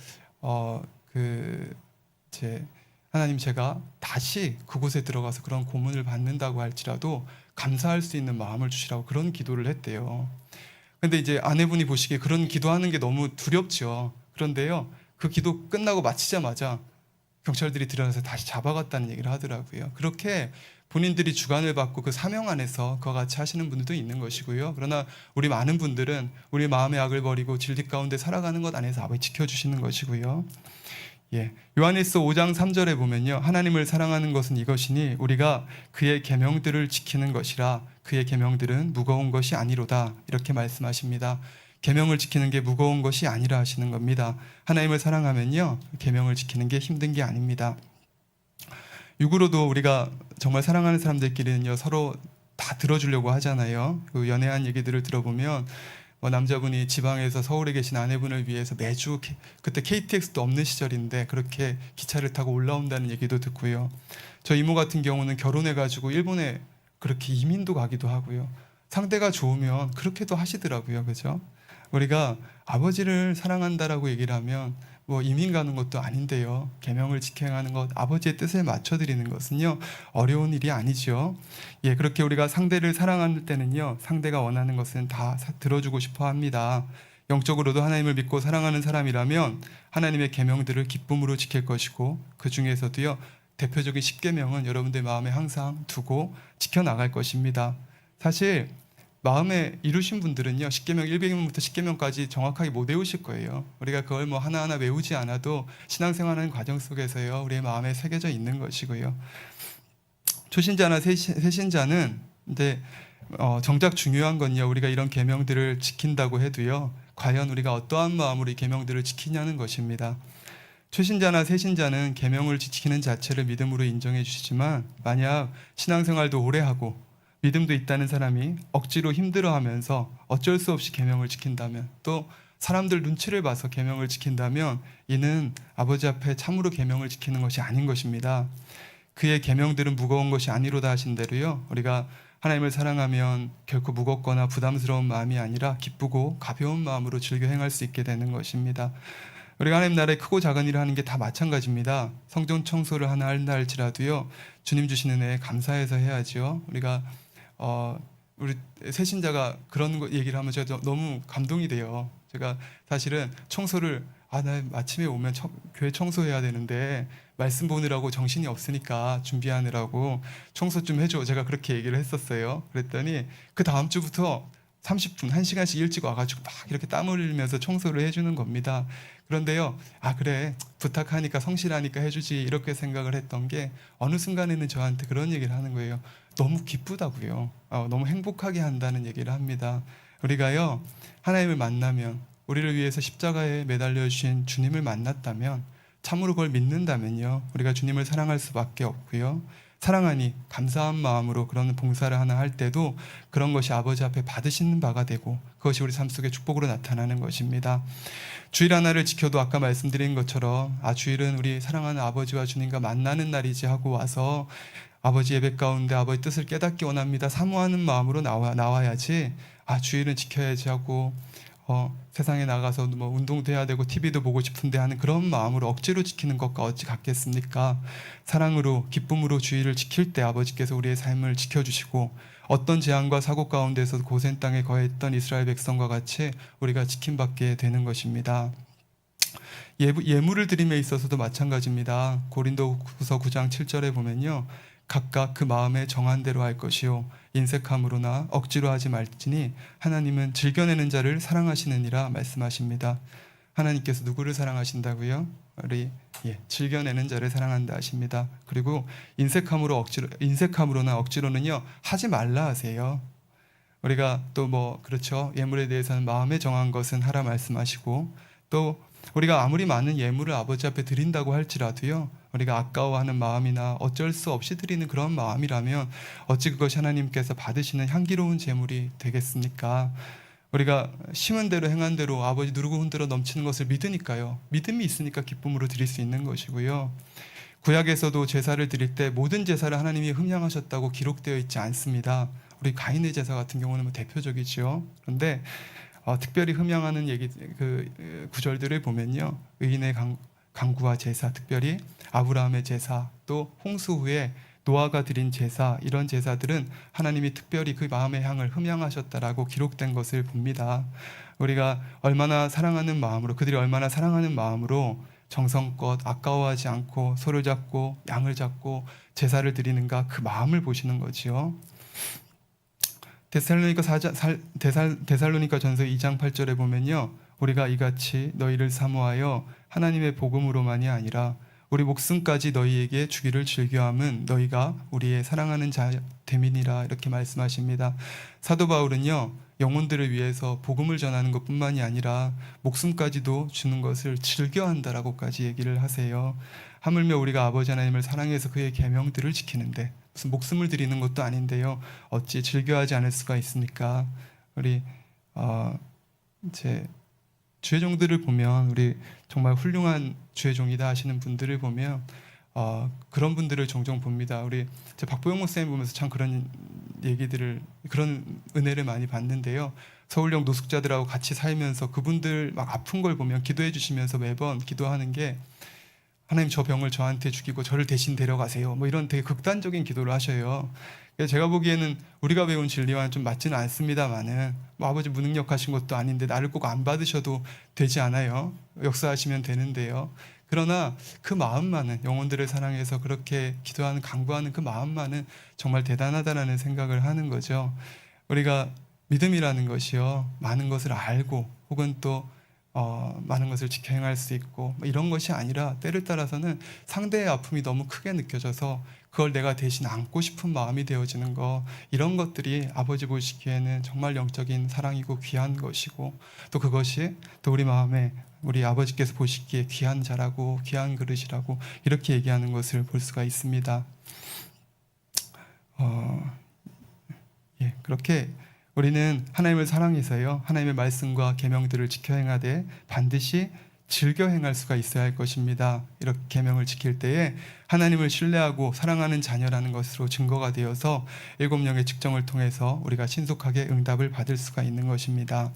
[SPEAKER 2] 제 하나님, 제가 다시 그곳에 들어가서 그런 고문을 받는다고 할지라도 감사할 수 있는 마음을 주시라고 그런 기도를 했대요. 근데 이제 아내분이 보시기에 그런 기도하는 게 너무 두렵죠. 그런데요, 그 기도 끝나고 마치자마자 경찰들이 들어가서 다시 잡아갔다는 얘기를 하더라고요. 그렇게 본인들이 주관을 받고 그 사명 안에서 그와 같이 하시는 분들도 있는 것이고요. 그러나 우리 많은 분들은 우리 마음의 악을 버리고 진리 가운데 살아가는 것 안에서 아버지 지켜주시는 것이고요. 요한일서 5장 3절에 보면요. 하나님을 사랑하는 것은 이것이니 우리가 그의 계명들을 지키는 것이라 그의 계명들은 무거운 것이 아니로다. 이렇게 말씀하십니다. 계명을 지키는 게 무거운 것이 아니라 하시는 겁니다. 하나님을 사랑하면요. 계명을 지키는 게 힘든 게 아닙니다. 육으로도 우리가 정말 사랑하는 사람들끼리는요. 서로 다 들어주려고 하잖아요. 그 연애한 얘기들을 들어보면 남자분이 지방에서 서울에 계신 아내분을 위해서 매주 그때 KTX도 없는 시절인데 그렇게 기차를 타고 올라온다는 얘기도 듣고요. 저 이모 같은 경우는 결혼해가지고 일본에 그렇게 이민도 가기도 하고요. 상대가 좋으면 그렇게도 하시더라고요. 그죠? 우리가 아버지를 사랑한다라고 얘기를 하면 뭐 이민 가는 것도 아닌데요. 계명을 지켜가는 것, 아버지의 뜻에 맞춰드리는 것은요 어려운 일이 아니죠. 그렇게 우리가 상대를 사랑할 때는요 상대가 원하는 것은 다 들어주고 싶어 합니다. 영적으로도 하나님을 믿고 사랑하는 사람이라면 하나님의 계명들을 기쁨으로 지킬 것이고 그 중에서도요 대표적인 10계명은 여러분들 마음에 항상 두고 지켜나갈 것입니다. 사실 마음에 이루신 분들은요 10계명 1계명부터 10계명까지 정확하게 못 외우실 거예요. 우리가 그걸 뭐 하나하나 외우지 않아도 신앙생활하는 과정 속에서요 우리의 마음에 새겨져 있는 것이고요. 초신자나 새신자는 근데 정작 중요한 건요 우리가 이런 계명들을 지킨다고 해도요 과연 우리가 어떠한 마음으로 이 계명들을 지키냐는 것입니다. 초신자나 새신자는 계명을 지키는 자체를 믿음으로 인정해 주시지만 만약 신앙생활도 오래 하고 믿음도 있다는 사람이 억지로 힘들어하면서 어쩔 수 없이 계명을 지킨다면 또 사람들 눈치를 봐서 계명을 지킨다면 이는 아버지 앞에 참으로 계명을 지키는 것이 아닌 것입니다. 그의 계명들은 무거운 것이 아니로다 하신 대로요. 우리가 하나님을 사랑하면 결코 무겁거나 부담스러운 마음이 아니라 기쁘고 가벼운 마음으로 즐겨 행할 수 있게 되는 것입니다. 우리가 하나님 나라에 크고 작은 일을 하는 게 다 마찬가지입니다. 성전 청소를 하나 한다 할지라도요. 주님 주시는 은혜에 감사해서 해야죠. 우리가 우리 새신자가 그런 거 얘기를 하면 제가 너무 감동이 돼요. 제가 사실은 청소를 나 아침에 오면 교회 청소해야 되는데 말씀 보느라고 정신이 없으니까 준비하느라고 청소 좀 해줘. 제가 그렇게 얘기를 했었어요. 그랬더니 그 다음 주부터 30분, 1시간씩 일찍 와가지고 막 이렇게 땀 흘리면서 청소를 해주는 겁니다. 그런데요, 그래 부탁하니까 성실하니까 해주지 이렇게 생각을 했던 게 어느 순간에는 저한테 그런 얘기를 하는 거예요. 너무 기쁘다고요. 너무 행복하게 한다는 얘기를 합니다. 우리가요 하나님을 만나면 우리를 위해서 십자가에 매달려 주신 주님을 만났다면 참으로 그걸 믿는다면요 우리가 주님을 사랑할 수밖에 없고요. 사랑하니 감사한 마음으로 그런 봉사를 하나 할 때도 그런 것이 아버지 앞에 받으시는 바가 되고 그것이 우리 삶 속에 축복으로 나타나는 것입니다. 주일 하나를 지켜도 아까 말씀드린 것처럼 주일은 우리 사랑하는 아버지와 주님과 만나는 날이지 하고 와서 아버지 예배 가운데 아버지 뜻을 깨닫기 원합니다. 사모하는 마음으로 나와야지 주일은 지켜야지 하고 세상에 나가서 뭐 운동도 해야 되고 TV도 보고 싶은데 하는 그런 마음으로 억지로 지키는 것과 어찌 같겠습니까? 사랑으로 기쁨으로 주의를 지킬 때 아버지께서 우리의 삶을 지켜주시고 어떤 재앙과 사고 가운데서 고센 땅에 거했던 이스라엘 백성과 같이 우리가 지킴받게 되는 것입니다. 예물을 드림에 있어서도 마찬가지입니다. 고린도후서 9장 7절에 보면요, 각각 그 마음에 정한 대로 할 것이요 인색함으로나 억지로 하지 말지니 하나님은 즐겨내는 자를 사랑하시느니라 말씀하십니다. 하나님께서 누구를 사랑하신다고요? 우리 즐겨내는 자를 사랑한다 하십니다. 그리고 인색함으로나 억지로는요 하지 말라 하세요. 우리가 또 뭐 그렇죠, 예물에 대해서는 마음에 정한 것은 하라 말씀하시고, 또 우리가 아무리 많은 예물을 아버지 앞에 드린다고 할지라도요, 우리가 아까워하는 마음이나 어쩔 수 없이 드리는 그런 마음이라면 어찌 그것이 하나님께서 받으시는 향기로운 제물이 되겠습니까? 우리가 심은 대로 행한 대로 아버지 누르고 흔들어 넘치는 것을 믿으니까요, 믿음이 있으니까 기쁨으로 드릴 수 있는 것이고요. 구약에서도 제사를 드릴 때 모든 제사를 하나님이 흠양하셨다고 기록되어 있지 않습니다. 우리 가인의 제사 같은 경우는 뭐 대표적이죠. 그런데 특별히 흠양하는 구절들을 보면요, 의인의 강구와 제사, 특별히 아브라함의 제사, 또 홍수 후에 노아가 드린 제사, 이런 제사들은 하나님이 특별히 그 마음의 향을 흠양하셨다라고 기록된 것을 봅니다. 우리가 얼마나 사랑하는 마음으로, 그들이 얼마나 사랑하는 마음으로 정성껏 아까워하지 않고 소를 잡고 양을 잡고 제사를 드리는가, 그 마음을 보시는 거지요. 데살로니가 전서 2장 8절에 보면요, 우리가 이같이 너희를 사모하여 하나님의 복음으로만이 아니라 우리 목숨까지 너희에게 주기를 즐겨함은 너희가 우리의 사랑하는 자 됨이니라, 이렇게 말씀하십니다. 사도 바울은요, 영혼들을 위해서 복음을 전하는 것뿐만이 아니라 목숨까지도 주는 것을 즐겨한다라고까지 얘기를 하세요. 하물며 우리가 아버지 하나님을 사랑해서 그의 계명들을 지키는데 무슨 목숨을 드리는 것도 아닌데요, 어찌 즐겨하지 않을 수가 있습니까? 우리 이제 주의 종들을 보면, 우리 정말 훌륭한 주의 종이다 하시는 분들을 보면 그런 분들을 종종 봅니다. 우리 박보영 목사님 보면서 참 그런 얘기들을, 그런 은혜를 많이 받는데요. 서울역 노숙자들하고 같이 살면서 그분들 막 아픈 걸 보면 기도해 주시면서 매번 기도하는 게, 하나님 저 병을 저한테 죽이고 저를 대신 데려가세요, 뭐 이런 되게 극단적인 기도를 하셔요. 그래서 제가 보기에는 우리가 배운 진리와는 좀 맞지는 않습니다만은, 뭐 아버지 무능력하신 것도 아닌데 나를 꼭 안 받으셔도 되지 않아요? 역사하시면 되는데요. 그러나 그 마음만은, 영혼들을 사랑해서 그렇게 기도하는, 간구하는 그 마음만은 정말 대단하다라는 생각을 하는 거죠. 우리가 믿음이라는 것이요, 많은 것을 알고 혹은 또 많은 것을 지켜 행할 수 있고 이런 것이 아니라, 때를 따라서는 상대의 아픔이 너무 크게 느껴져서 그걸 내가 대신 안고 싶은 마음이 되어지는 거, 이런 것들이 아버지 보시기에는 정말 영적인 사랑이고 귀한 것이고, 또 그것이 또 우리 마음에 우리 아버지께서 보시기에 귀한 자라고 귀한 그릇이라고 이렇게 얘기하는 것을 볼 수가 있습니다. 그렇게 우리는 하나님을 사랑해서요, 하나님의 말씀과 계명들을 지켜 행하되 반드시 즐겨 행할 수가 있어야 할 것입니다. 이렇게 계명을 지킬 때에 하나님을 신뢰하고 사랑하는 자녀라는 것으로 증거가 되어서 7명의 측정을 통해서 우리가 신속하게 응답을 받을 수가 있는 것입니다.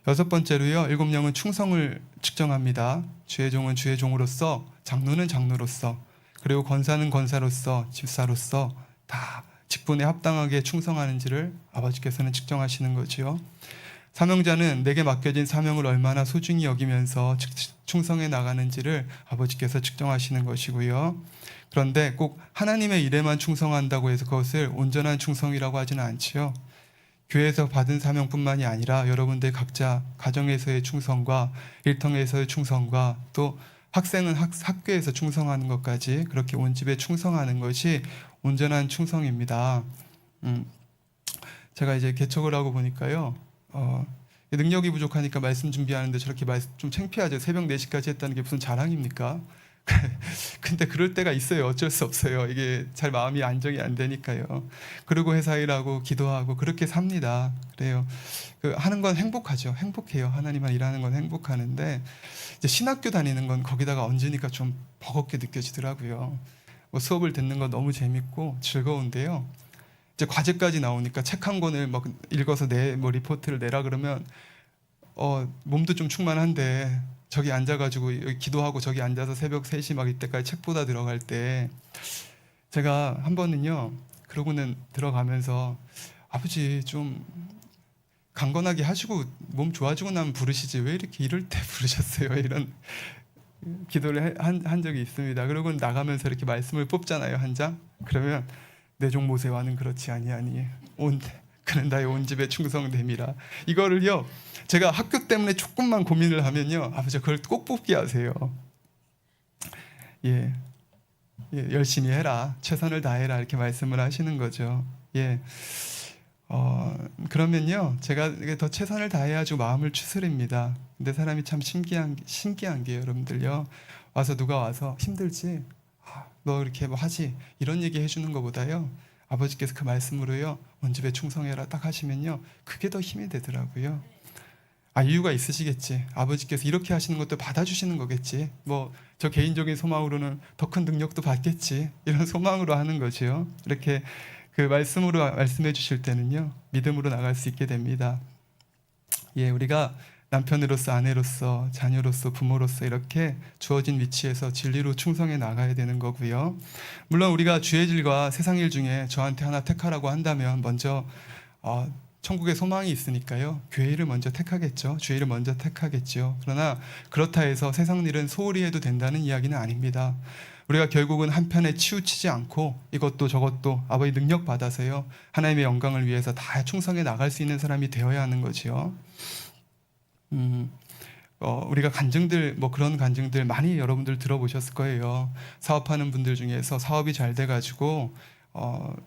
[SPEAKER 2] 6번째로요, 7명은 충성을 측정합니다. 주의 종은 주의 종으로서, 장로는 장로로서, 그리고 권사는 권사로서, 집사로서 다 직분에 합당하게 충성하는지를 아버지께서는 측정하시는 거지요. 사명자는 내게 맡겨진 사명을 얼마나 소중히 여기면서 충성해 나가는지를 아버지께서 측정하시는 것이고요. 그런데 꼭 하나님의 일에만 충성한다고 해서 그것을 온전한 충성이라고 하지는 않지요. 교회에서 받은 사명뿐만이 아니라 여러분들 각자 가정에서의 충성과 일터에서의 충성과, 또 학생은 학교에서 충성하는 것까지, 그렇게 온 집에 충성하는 것이 온전한 충성입니다. 제가 이제 개척을 하고 보니까요, 능력이 부족하니까 말씀 준비하는데 저렇게 좀 창피하죠. 새벽 4시까지 했다는 게 무슨 자랑입니까? 근데 그럴 때가 있어요. 어쩔 수 없어요. 이게 잘 마음이 안정이 안 되니까요. 그리고 회사 일하고 기도하고 그렇게 삽니다. 그래요. 하는 건 행복하죠. 행복해요. 하나님만 일하는 건 행복하는데, 이제 신학교 다니는 건 거기다가 얹으니까 좀 버겁게 느껴지더라고요. 뭐 수업을 듣는 건 너무 재밌고 즐거운데요, 이제 과제까지 나오니까 책 한 권을 막 읽어서 리포트를 내라 그러면 몸도 좀 충만한데 저기 앉아가지고 여기 기도하고 저기 앉아서 새벽 3시 막 이때까지 책 보다 들어갈 때 제가 한 번은요, 그러고는 들어가면서 아버지 좀 강건하게 하시고 몸 좋아지고 나면 부르시지 왜 이렇게 이럴 때 부르셨어요? 이런 기도를 한 적이 있습니다. 그러고 나가면서 이렇게 말씀을 뽑잖아요, 한 장. 그러면 내 종 모세와는 그렇지 아니하니 그는 나의 온 집에 충성됨이라. 이거를요, 제가 학교 때문에 조금만 고민을 하면요, 아버지 그걸 꼭 뽑게 하세요. 예, 열심히 해라, 최선을 다해라, 이렇게 말씀을 하시는 거죠. 예. 그러면요, 제가 이게 더 최선을 다해야지 마음을 추스립니다. 근데 사람이 참 신기한 게 여러분들요, 와서 누가 와서 힘들지? 너 이렇게 뭐 하지? 이런 얘기 해주는 것보다요, 아버지께서 그 말씀으로요, 온 집에 충성해라 딱 하시면요, 그게 더 힘이 되더라고요. 이유가 있으시겠지. 아버지께서 이렇게 하시는 것도 받아주시는 거겠지. 뭐 저 개인적인 소망으로는 더 큰 능력도 받겠지. 이런 소망으로 하는 거죠. 이렇게 그 말씀으로 말씀해 주실 때는요, 믿음으로 나갈 수 있게 됩니다. 예, 우리가 남편으로서, 아내로서, 자녀로서, 부모로서 이렇게 주어진 위치에서 진리로 충성해 나가야 되는 거고요. 물론 우리가 주의 일과 세상 일 중에 저한테 하나 택하라고 한다면 먼저 천국에 소망이 있으니까요, 교회를 먼저 택하겠죠. 주의를 먼저 택하겠죠. 그러나 그렇다 해서 세상 일은 소홀히 해도 된다는 이야기는 아닙니다. 우리가 결국은 한편에 치우치지 않고 이것도 저것도 아버지 능력 받아서요, 하나님의 영광을 위해서 다 충성해 나갈 수 있는 사람이 되어야 하는 거지요. 우리가 간증들, 뭐 그런 간증들 많이 여러분들 들어보셨을 거예요. 사업하는 분들 중에서 사업이 잘 돼가지고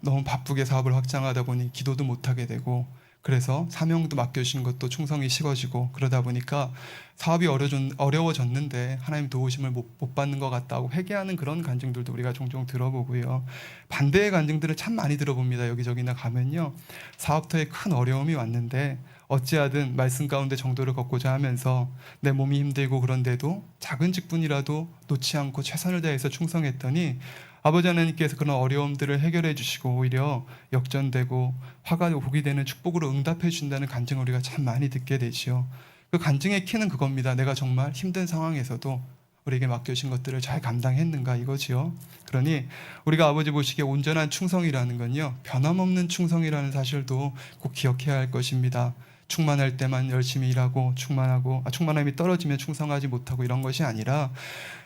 [SPEAKER 2] 너무 바쁘게 사업을 확장하다 보니 기도도 못하게 되고, 그래서 사명도 맡겨주신 것도 충성이 식어지고, 그러다 보니까 사업이 어려워졌는데 하나님 도우심을 못 받는 것 같다고 회개하는 그런 간증들도 우리가 종종 들어보고요. 반대의 간증들을 참 많이 들어봅니다. 여기저기나 가면요, 사업터에 큰 어려움이 왔는데 어찌하든 말씀 가운데 정도를 걷고자 하면서 내 몸이 힘들고 그런데도 작은 직분이라도 놓지 않고 최선을 다해서 충성했더니 아버지 하나님께서 그런 어려움들을 해결해 주시고 오히려 역전되고 화가 복이 되는 축복으로 응답해 준다는 간증을 우리가 참 많이 듣게 되지요. 그 간증의 키는 그겁니다. 내가 정말 힘든 상황에서도 우리에게 맡겨진 것들을 잘 감당했는가 이거지요. 그러니 우리가 아버지 보시기에 온전한 충성이라는 건요, 변함없는 충성이라는 사실도 꼭 기억해야 할 것입니다. 충만할 때만 열심히 일하고 충만함이 떨어지면 충성하지 못하고 이런 것이 아니라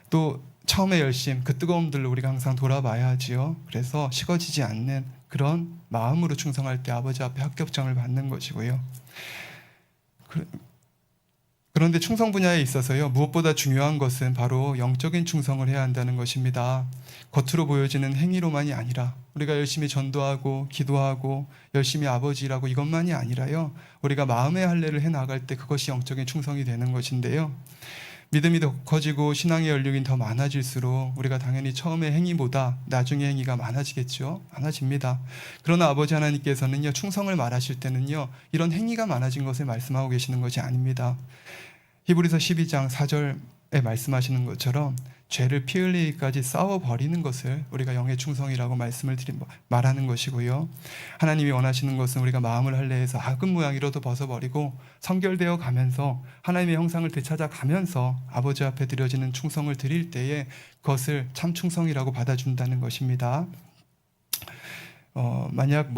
[SPEAKER 2] 또 처음에 열심, 그 뜨거움들로 우리가 항상 돌아봐야 하지요. 그래서 식어지지 않는 그런 마음으로 충성할 때 아버지 앞에 합격장을 받는 것이고요. 그런데 충성 분야에 있어서요, 무엇보다 중요한 것은 바로 영적인 충성을 해야 한다는 것입니다. 겉으로 보여지는 행위로만이 아니라 우리가 열심히 전도하고 기도하고 열심히 아버지라고 이것만이 아니라요, 우리가 마음의 할례를 해 나갈 때 그것이 영적인 충성이 되는 것인데요, 믿음이 더 커지고 신앙의 연륜이 더 많아질수록 우리가 당연히 처음의 행위보다 나중의 행위가 많아지겠죠. 많아집니다. 그러나 아버지 하나님께서는요, 충성을 말하실 때는요, 이런 행위가 많아진 것을 말씀하고 계시는 것이 아닙니다. 히브리서 12장 4절에 말씀하시는 것처럼 죄를 피 흘리기까지 싸워버리는 것을 우리가 영의 충성이라고 말하는 것이고요. 하나님이 원하시는 것은 우리가 마음을 할례해서 악은 모양이라도 벗어버리고 성결되어 가면서 하나님의 형상을 되찾아 가면서 아버지 앞에 드려지는 충성을 드릴 때에 그것을 참 충성이라고 받아준다는 것입니다. 만약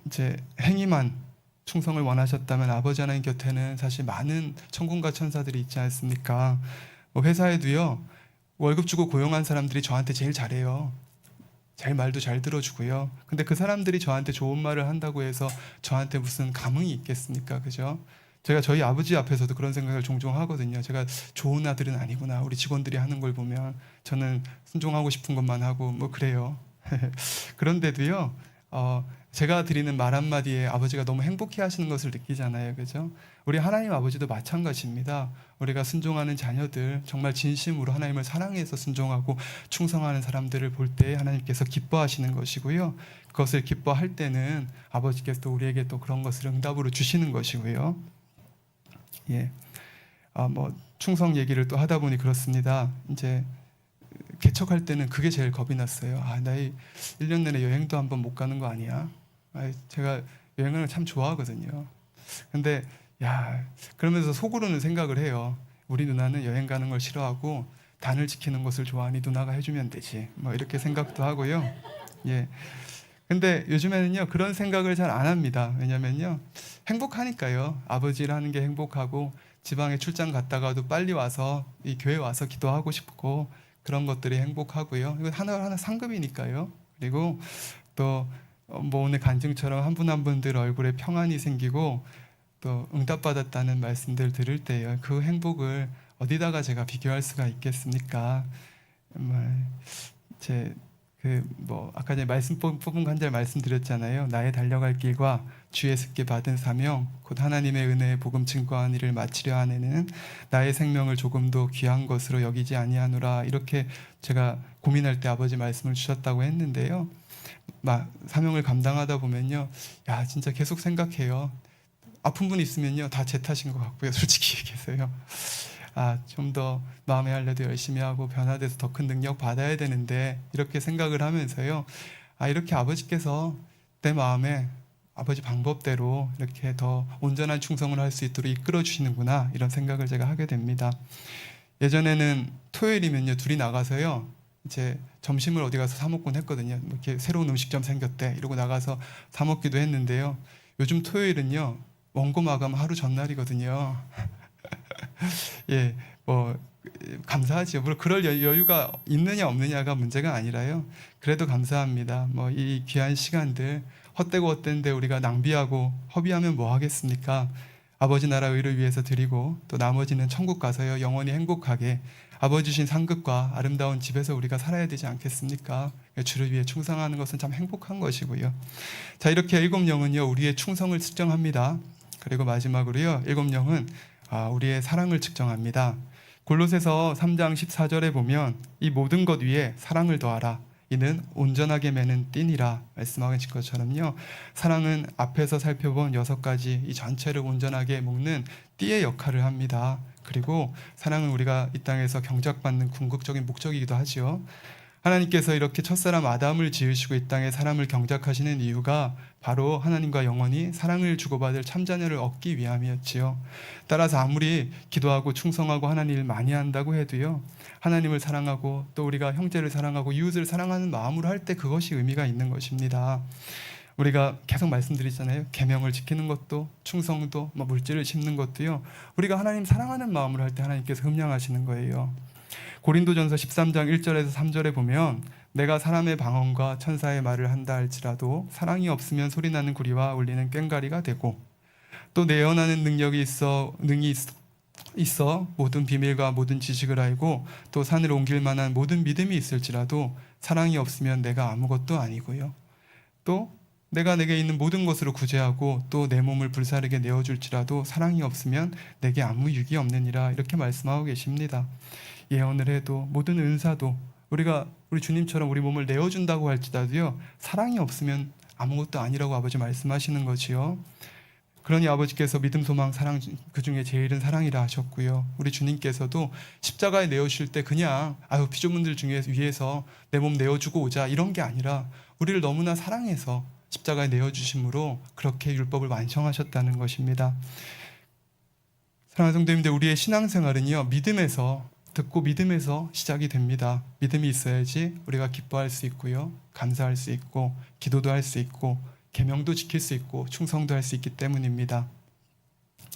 [SPEAKER 2] 이제 행위만 충성을 원하셨다면 아버지 하나님 곁에는 사실 많은 천군과 천사들이 있지 않습니까? 회사에도요, 월급 주고 고용한 사람들이 저한테 제일 잘해요. 제일 말도 잘 들어주고요. 근데 그 사람들이 저한테 좋은 말을 한다고 해서 저한테 무슨 감흥이 있겠습니까? 그죠? 제가 저희 아버지 앞에서도 그런 생각을 종종 하거든요. 제가 좋은 아들은 아니구나. 우리 직원들이 하는 걸 보면 저는 순종하고 싶은 것만 하고 그래요. 그런데도요, 제가 드리는 말 한마디에 아버지가 너무 행복해 하시는 것을 느끼잖아요. 그죠? 우리 하나님 아버지도 마찬가지입니다. 우리가 순종하는 자녀들, 정말 진심으로 하나님을 사랑해서 순종하고 충성하는 사람들을 볼 때 하나님께서 기뻐하시는 것이고요. 그것을 기뻐할 때는 아버지께서 또 우리에게 또 그런 것을 응답으로 주시는 것이고요. 예. 충성 얘기를 또 하다 보니 그렇습니다. 이제 개척할 때는 그게 제일 겁이 났어요. 나 1년 내내 여행도 한번 못 가는 거 아니야? 제가 여행을 참 좋아하거든요. 근데 야, 그러면서 속으로는 생각을 해요. 우리 누나는 여행 가는 걸 싫어하고 단을 지키는 것을 좋아하니 누나가 해주면 되지. 뭐 이렇게 생각도 하고요. 예. 근데 요즘에는요 그런 생각을 잘 안 합니다. 왜냐면요 행복하니까요. 아버지라는 게 행복하고 지방에 출장 갔다가도 빨리 와서 이 교회 와서 기도하고 싶고 그런 것들이 행복하고요. 이건 하나하나 상급이니까요. 그리고 또 뭐 오늘 간증처럼 한 분 한 분들 얼굴에 평안이 생기고 또 응답받았다는 말씀들 들을 때요. 그 행복을 어디다가 제가 비교할 수가 있겠습니까? 제 아까 전에 말씀 뽑은 거 한 절 말씀드렸잖아요. 나의 달려갈 길과 주의스께 받은 사명 곧 하나님의 은혜의 복음 증거한 일을 마치려 하내는 나의 생명을 조금도 귀한 것으로 여기지 아니하노라. 이렇게 제가 고민할 때 아버지 말씀을 주셨다고 했는데요. 사명을 감당하다 보면요, 야 진짜 계속 생각해요. 아픈 분 있으면요 다 제 탓인 것 같고요. 솔직히 얘기해서요. 좀 더 마음의 할례도 열심히 하고 변화돼서 더 큰 능력 받아야 되는데 이렇게 생각을 하면서요. 이렇게 아버지께서 내 마음에 아버지 방법대로 이렇게 더 온전한 충성을 할 수 있도록 이끌어 주시는구나 이런 생각을 제가 하게 됩니다. 예전에는 토요일이면요 둘이 나가서요 이제 점심을 어디 가서 사 먹곤 했거든요. 뭐 이렇게 새로운 음식점 생겼대 이러고 나가서 사 먹기도 했는데요. 요즘 토요일은요 원고 마감 하루 전날이거든요. 예, 감사하지요. 물론 그럴 여유가 있느냐 없느냐가 문제가 아니라요. 그래도 감사합니다. 이 귀한 시간들 헛되고 헛된데 우리가 낭비하고 허비하면 뭐 하겠습니까? 아버지 나라 의를 위해서 드리고 또 나머지는 천국 가서요 영원히 행복하게 아버지 주신 상급과 아름다운 집에서 우리가 살아야 되지 않겠습니까? 주를 위해 충성하는 것은 참 행복한 것이고요. 자, 이렇게 일곱 영은요 우리의 충성을 측정합니다. 그리고 마지막으로요 일곱 영은 우리의 사랑을 측정합니다. 골로새서 3장 14절에 보면 이 모든 것 위에 사랑을 더하라. 이는 온전하게 매는 띠니라 말씀하신 것처럼요. 사랑은 앞에서 살펴본 6가지 이 전체를 온전하게 묶는 띠의 역할을 합니다. 그리고 사랑은 우리가 이 땅에서 경작받는 궁극적인 목적이기도 하죠. 하나님께서 이렇게 첫사람 아담을 지으시고 이 땅에 사람을 경작하시는 이유가 바로 하나님과 영원히 사랑을 주고받을 참자녀를 얻기 위함이었지요. 따라서 아무리 기도하고 충성하고 하나님 일 많이 한다고 해도요. 하나님을 사랑하고 또 우리가 형제를 사랑하고 이웃을 사랑하는 마음으로 할 때 그것이 의미가 있는 것입니다. 우리가 계속 말씀드리잖아요. 계명을 지키는 것도 충성도 물질을 심는 것도요. 우리가 하나님 사랑하는 마음으로 할 때 하나님께서 흠량하시는 거예요. 고린도전서 13장 1절에서 3절에 보면 내가 사람의 방언과 천사의 말을 한다 할지라도 사랑이 없으면 소리나는 구리와 울리는 꽹과리가 되고 또 내어나는 능력이 있어 모든 비밀과 모든 지식을 알고 또 산을 옮길 만한 모든 믿음이 있을지라도 사랑이 없으면 내가 아무것도 아니고요. 또 내가 내게 있는 모든 것으로 구제하고 또 내 몸을 불사르게 내어줄지라도 사랑이 없으면 내게 아무 유익이 없느니라 이렇게 말씀하고 계십니다. 예언을 해도 모든 은사도 우리가 우리 주님처럼 우리 몸을 내어준다고 할지라도요 사랑이 없으면 아무것도 아니라고 아버지 말씀하시는 거지요. 그러니 아버지께서 믿음, 소망, 사랑 그 중에 제일은 사랑이라 하셨고요. 우리 주님께서도 십자가에 내어주실 때 그냥 피조물들 위해서 내 몸 내어주고 오자 이런 게 아니라 우리를 너무나 사랑해서 십자가에 내어주심으로 그렇게 율법을 완성하셨다는 것입니다. 사랑하는 성도님들, 우리의 신앙생활은요 믿음에서 듣고 믿음에서 시작이 됩니다. 믿음이 있어야지 우리가 기뻐할 수 있고요, 감사할 수 있고, 기도도 할 수 있고, 계명도 지킬 수 있고, 충성도 할 수 있기 때문입니다.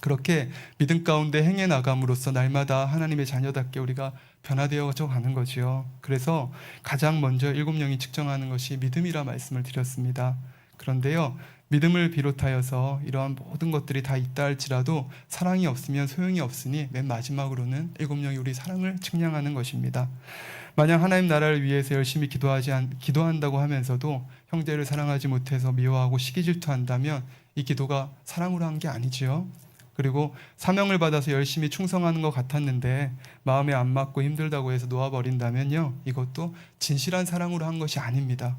[SPEAKER 2] 그렇게 믿음 가운데 행해 나감으로써 날마다 하나님의 자녀답게 우리가 변화되어져 가는 거지요. 그래서 가장 먼저 일곱 영이 측정하는 것이 믿음이라 말씀을 드렸습니다. 그런데요, 믿음을 비롯하여서 이러한 모든 것들이 다 있다 할지라도 사랑이 없으면 소용이 없으니 맨 마지막으로는 일곱 영이 우리 사랑을 측량하는 것입니다. 만약 하나님 나라를 위해서 열심히 기도한다고 하면서도 형제를 사랑하지 못해서 미워하고 시기 질투한다면 이 기도가 사랑으로 한 게 아니지요. 그리고 사명을 받아서 열심히 충성하는 것 같았는데 마음에 안 맞고 힘들다고 해서 놓아버린다면요, 이것도 진실한 사랑으로 한 것이 아닙니다.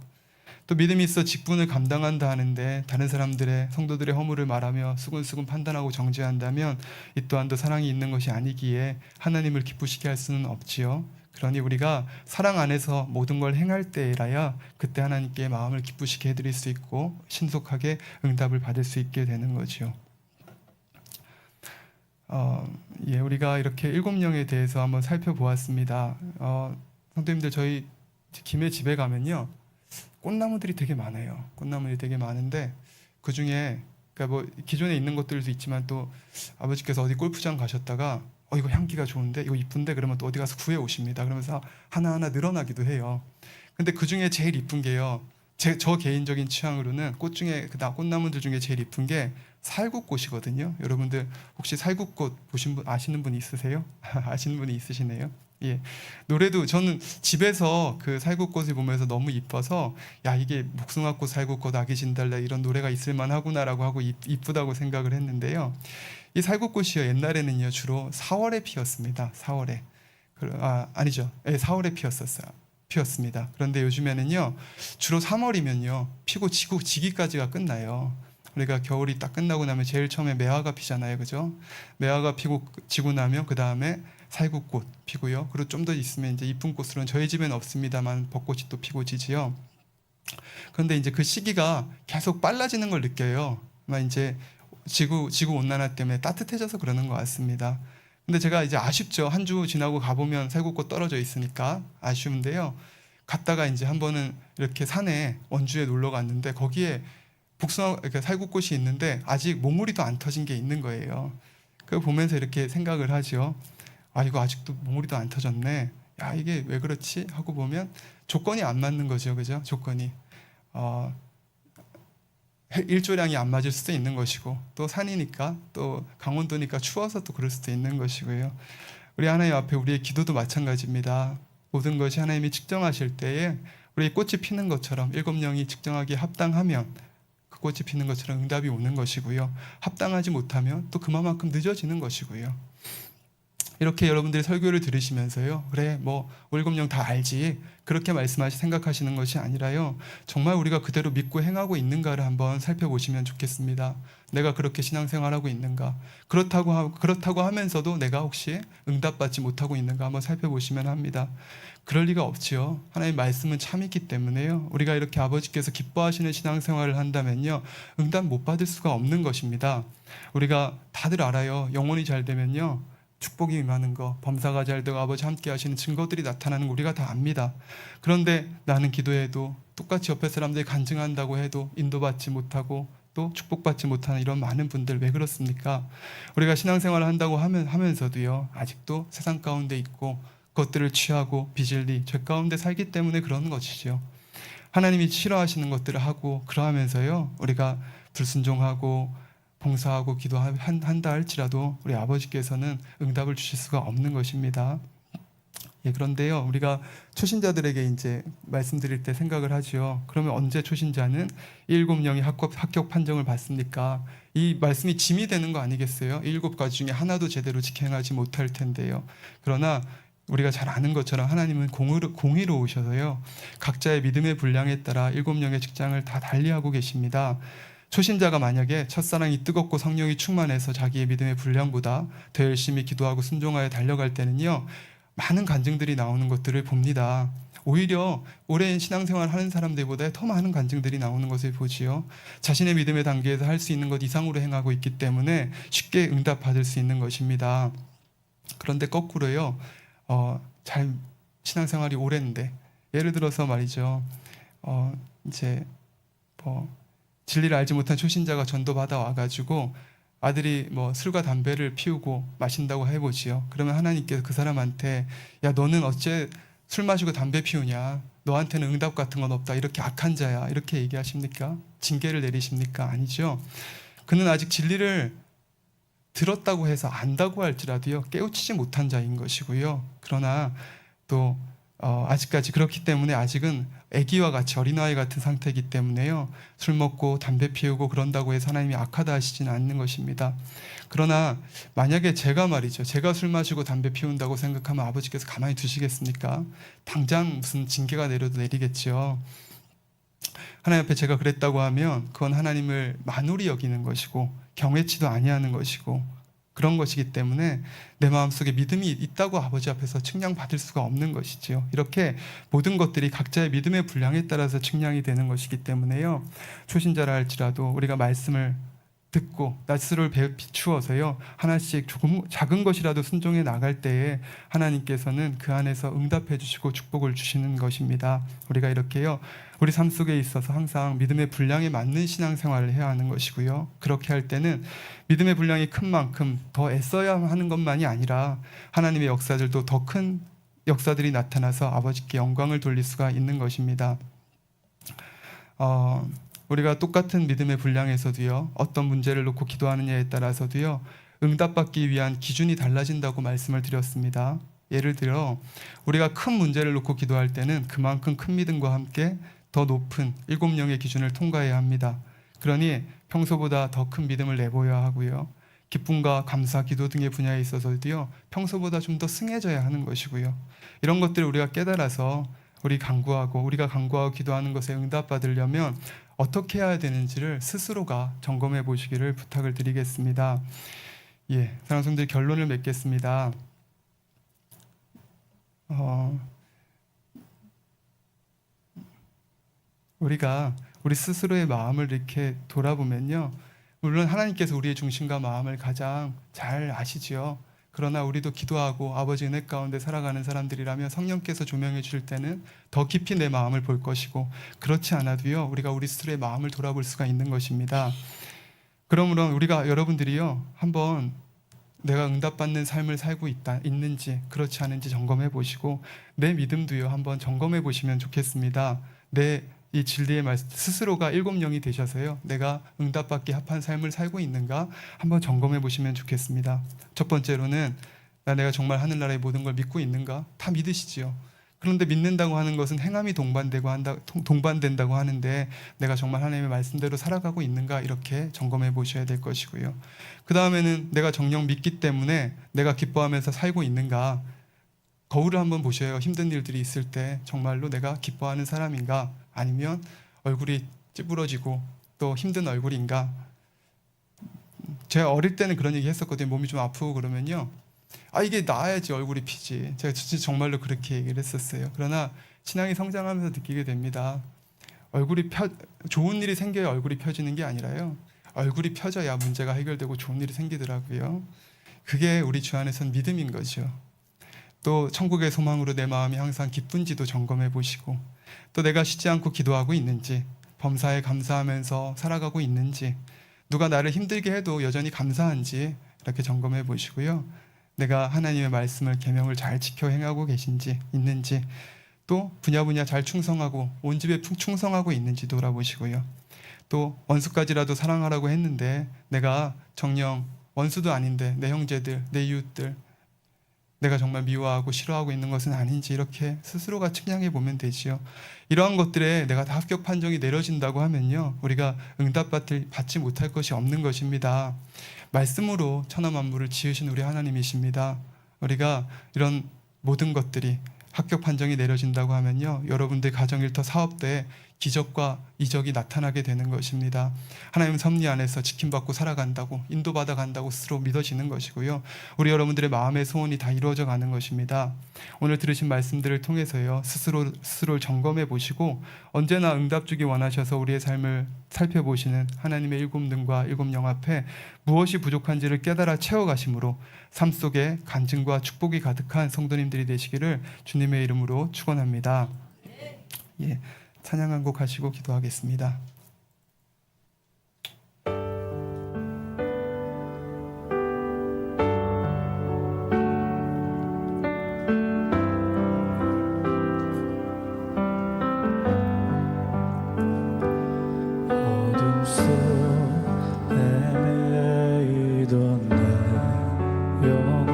[SPEAKER 2] 또 믿음이 있어 직분을 감당한다 하는데 다른 사람들의 성도들의 허물을 말하며 수근수근 판단하고 정죄한다면 이 또한도 사랑이 있는 것이 아니기에 하나님을 기쁘시게 할 수는 없지요. 그러니 우리가 사랑 안에서 모든 걸 행할 때라야 그때 하나님께 마음을 기쁘시게 해드릴 수 있고 신속하게 응답을 받을 수 있게 되는 거지요. 우리가 이렇게 일곱 영에 대해서 한번 살펴보았습니다. 성도님들, 저희 김해 집에 가면요, 꽃나무들이 되게 많아요. 꽃나무들이 되게 많은데 그 중에 그러니까 뭐 기존에 있는 것들도 있지만 또 아버지께서 어디 골프장 가셨다가 이거 향기가 좋은데 이거 이쁜데 그러면 또 어디 가서 구해 오십니다. 그러면서 하나하나 늘어나기도 해요. 근데 그 중에 제일 이쁜 게요, 저 개인적인 취향으로는 꽃 중에 꽃나무들 중에 제일 이쁜 게 살구꽃이거든요. 여러분들 혹시 살구꽃 보신 분, 아시는 분 있으세요? 아시는 분이 있으시네요. 예. 노래도 저는 집에서 그 살구꽃을 보면서 너무 이뻐서 야, 이게 복숭아꽃, 살구꽃, 아기 진달래 이런 노래가 있을 만하구나라고 하고 이쁘다고 생각을 했는데요. 이 살구꽃이요, 옛날에는요 주로 4월에 피었습니다. 4월에. 아니죠. 예, 4월에 피었습니다. 그런데 요즘에는요 주로 3월이면요 피고 지기까지가 끝나요. 우리가 겨울이 딱 끝나고 나면 제일 처음에 매화가 피잖아요, 그죠? 매화가 피고 지고 나면 그 다음에 살구꽃 피고요. 그리고 좀 더 있으면 이제 이쁜 꽃으로는 저희 집에는 없습니다만 벚꽃이 또 피고 지지요. 그런데 이제 그 시기가 계속 빨라지는 걸 느껴요. 아마 이제 지구 온난화 때문에 따뜻해져서 그러는 것 같습니다. 근데 제가 이제 아쉽죠. 한 주 지나고 가보면 살구꽃 떨어져 있으니까 아쉬운데요. 갔다가 이제 한 번은 이렇게 산에 원주에 놀러 갔는데 거기에 그러니까 살구꽃이 있는데 아직 몽우리도 안 터진 게 있는 거예요. 그걸 보면서 이렇게 생각을 하죠. 이거 아직도 몽우리도 안 터졌네. 야, 이게 왜 그렇지? 하고 보면 조건이 안 맞는 거죠, 그죠? 조건이 일조량이 안 맞을 수도 있는 것이고, 또 산이니까, 또 강원도니까 추워서 또 그럴 수도 있는 것이고요. 우리 하나님 앞에 우리의 기도도 마찬가지입니다. 모든 것이 하나님이 측정하실 때에 우리 꽃이 피는 것처럼 일곱 영이 측정하기에 합당하면 그 꽃이 피는 것처럼 응답이 오는 것이고요. 합당하지 못하면 또 그만큼 늦어지는 것이고요. 이렇게 여러분들이 설교를 들으시면서요, 그래 뭐 일곱 영 다 알지, 그렇게 생각하시는 것이 아니라요, 정말 우리가 그대로 믿고 행하고 있는가를 한번 살펴보시면 좋겠습니다. 내가 그렇게 신앙생활하고 있는가, 그렇다고 하면서도 내가 혹시 응답받지 못하고 있는가 한번 살펴보시면 합니다. 그럴 리가 없지요. 하나님의 말씀은 참이기 때문에요, 우리가 이렇게 아버지께서 기뻐하시는 신앙생활을 한다면요, 응답 못 받을 수가 없는 것입니다. 우리가 다들 알아요. 영혼이 잘 되면요, 축복이 임하는 거, 범사가 잘 되고 아버지 함께 하시는 증거들이 나타나는 거 우리가 다 압니다. 그런데 나는 기도해도 똑같이 옆에 사람들이 간증한다고 해도 인도받지 못하고 또 축복받지 못하는 이런 많은 분들, 왜 그렇습니까? 우리가 신앙생활을 한다고 하면서도요, 아직도 세상 가운데 있고 그것들을 취하고 비질리 죄 가운데 살기 때문에 그러는 것이죠. 하나님이 싫어하시는 것들을 하고 그러하면서요, 우리가 불순종하고 봉사하고 기도한다 할지라도 우리 아버지께서는 응답을 주실 수가 없는 것입니다. 그런데요, 우리가 초신자들에게 이제 말씀드릴 때 생각을 하죠. 그러면 언제 초신자는 일곱 영이 합격 판정을 받습니까? 이 말씀이 짐이 되는 거 아니겠어요? 일곱 가지 중에 하나도 제대로 직행하지 못할 텐데요. 그러나 우리가 잘 아는 것처럼 하나님은 공의로우셔서요, 각자의 믿음의 분량에 따라 일곱 영의 직장을 다 달리하고 계십니다. 초신자가 만약에 첫사랑이 뜨겁고 성령이 충만해서 자기의 믿음의 분량보다 더 열심히 기도하고 순종하여 달려갈 때는요, 많은 간증들이 나오는 것들을 봅니다. 오히려 오랜 신앙생활을 하는 사람들보다 더 많은 간증들이 나오는 것을 보지요. 자신의 믿음의 단계에서 할 수 있는 것 이상으로 행하고 있기 때문에 쉽게 응답받을 수 있는 것입니다. 그런데 거꾸로요, 잘 신앙생활이 오랜데, 예를 들어서 말이죠, 이제 진리를 알지 못한 초신자가 전도받아 와가지고 아들이 술과 담배를 피우고 마신다고 해보지요. 그러면 하나님께서 그 사람한테 야, 너는 어째 술 마시고 담배 피우냐, 너한테는 응답 같은 건 없다, 이렇게 악한 자야, 이렇게 얘기하십니까? 징계를 내리십니까? 아니죠. 그는 아직 진리를 들었다고 해서 안다고 할지라도요, 깨우치지 못한 자인 것이고요. 그러나 또 아직까지 그렇기 때문에 아직은 아기와 같이 어린아이 같은 상태이기 때문에요, 술 먹고 담배 피우고 그런다고 해서 하나님이 악하다 하시지는 않는 것입니다. 그러나 만약에 제가 술 마시고 담배 피운다고 생각하면 아버지께서 가만히 두시겠습니까? 당장 무슨 징계가 내려도 내리겠죠. 하나님 앞에 제가 그랬다고 하면 그건 하나님을 만홀히 여기는 것이고 경외치도 아니하는 것이고 그런 것이기 때문에 내 마음속에 믿음이 있다고 아버지 앞에서 측량받을 수가 없는 것이지요. 이렇게 모든 것들이 각자의 믿음의 분량에 따라서 측량이 되는 것이기 때문에요, 초신자라 할지라도 우리가 말씀을 듣고 낯으로 비추어서요 하나씩 조금 작은 것이라도 순종해 나갈 때에 하나님께서는 그 안에서 응답해 주시고 축복을 주시는 것입니다. 우리가 이렇게요 우리 삶 속에 있어서 항상 믿음의 분량에 맞는 신앙생활을 해야 하는 것이고요, 그렇게 할 때는 믿음의 분량이 큰 만큼 더 애써야 하는 것만이 아니라 하나님의 역사들도 더 큰 역사들이 나타나서 아버지께 영광을 돌릴 수가 있는 것입니다. 우리가 똑같은 믿음의 분량에서도요 어떤 문제를 놓고 기도하느냐에 따라서도요 응답받기 위한 기준이 달라진다고 말씀을 드렸습니다. 예를 들어 우리가 큰 문제를 놓고 기도할 때는 그만큼 큰 믿음과 함께 더 높은 7영의 기준을 통과해야 합니다. 그러니 평소보다 더 큰 믿음을 내보여야 하고요, 기쁨과 감사, 기도 등의 분야에 있어서도요 평소보다 좀 더 승해져야 하는 것이고요, 이런 것들을 우리가 깨달아서 우리가 간구하고 기도하는 것에 응답받으려면 어떻게 해야 되는지를 스스로가 점검해 보시기를 부탁을 드리겠습니다. 사랑하는 성도들, 결론을 맺겠습니다. 우리가 우리 스스로의 마음을 이렇게 돌아보면요, 물론 하나님께서 우리의 중심과 마음을 가장 잘 아시지요. 그러나 우리도 기도하고 아버지 은혜 가운데 살아가는 사람들이라면 성령께서 조명해 주실 때는 더 깊이 내 마음을 볼 것이고, 그렇지 않아도요 우리가 우리 스스로의 마음을 돌아볼 수가 있는 것입니다. 그러므로 우리가 여러분들이요 한번 내가 응답받는 삶을 살고 있는지 그렇지 않은지 점검해 보시고, 내 믿음도요 한번 점검해 보시면 좋겠습니다. 이 진리의 말씀 스스로가 7영이 되셔서요 내가 응답받기 합한 삶을 살고 있는가 한번 점검해 보시면 좋겠습니다. 첫 번째로는 내가 정말 하늘나라의 모든 걸 믿고 있는가? 다 믿으시지요. 그런데 믿는다고 하는 것은 행함이 동반된다고 하는데 내가 정말 하나님의 말씀대로 살아가고 있는가, 이렇게 점검해 보셔야 될 것이고요. 그 다음에는 내가 정녕 믿기 때문에 내가 기뻐하면서 살고 있는가, 거울을 한번 보셔요. 힘든 일들이 있을 때 정말로 내가 기뻐하는 사람인가, 아니면 얼굴이 찌부러지고 또 힘든 얼굴인가. 제가 어릴 때는 그런 얘기 했었거든요. 몸이 좀 아프고 그러면요, 이게 나아야지 얼굴이 피지. 제가 진짜 정말로 그렇게 얘기를 했었어요. 그러나 신앙이 성장하면서 느끼게 됩니다. 좋은 일이 생겨야 얼굴이 펴지는 게 아니라요, 얼굴이 펴져야 문제가 해결되고 좋은 일이 생기더라고요. 그게 우리 주 안에선 믿음인 거죠. 또 천국의 소망으로 내 마음이 항상 기쁜지도 점검해 보시고, 또 내가 쉬지 않고 기도하고 있는지, 범사에 감사하면서 살아가고 있는지, 누가 나를 힘들게 해도 여전히 감사한지 이렇게 점검해 보시고요, 내가 하나님의 말씀을 계명을 잘 지켜 행하고 있는지, 또 분야 잘 충성하고 온 집에 충성하고 있는지 돌아보시고요, 또 원수까지라도 사랑하라고 했는데 내가 정녕 원수도 아닌데 내 형제들, 내 이웃들 내가 정말 미워하고 싫어하고 있는 것은 아닌지 이렇게 스스로가 측량해 보면 되지요. 이러한 것들에 내가 다 합격 판정이 내려진다고 하면요, 우리가 응답받지 못할 것이 없는 것입니다. 말씀으로 천하 만물을 지으신 우리 하나님이십니다. 우리가 이런 모든 것들이 합격 판정이 내려진다고 하면요, 여러분들 가정, 일터, 사업대에 기적과 이적이 나타나게 되는 것입니다. 하나님 섭리 안에서 지킴받고 살아간다고, 인도받아 간다고 스스로 믿어지는 것이고요, 우리 여러분들의 마음의 소원이 다 이루어져 가는 것입니다. 오늘 들으신 말씀들을 통해서요 스스로를 점검해 보시고, 언제나 응답 주기 원하셔서 우리의 삶을 살펴보시는 하나님의 7등과 7영 앞에 무엇이 부족한지를 깨달아 채워가심으로 삶 속에 간증과 축복이 가득한 성도님들이 되시기를 주님의 이름으로 축원합니다. 찬양 한 곡 하시고 기도하겠습니다.
[SPEAKER 1] 어둠 속 헤매이던 내 영혼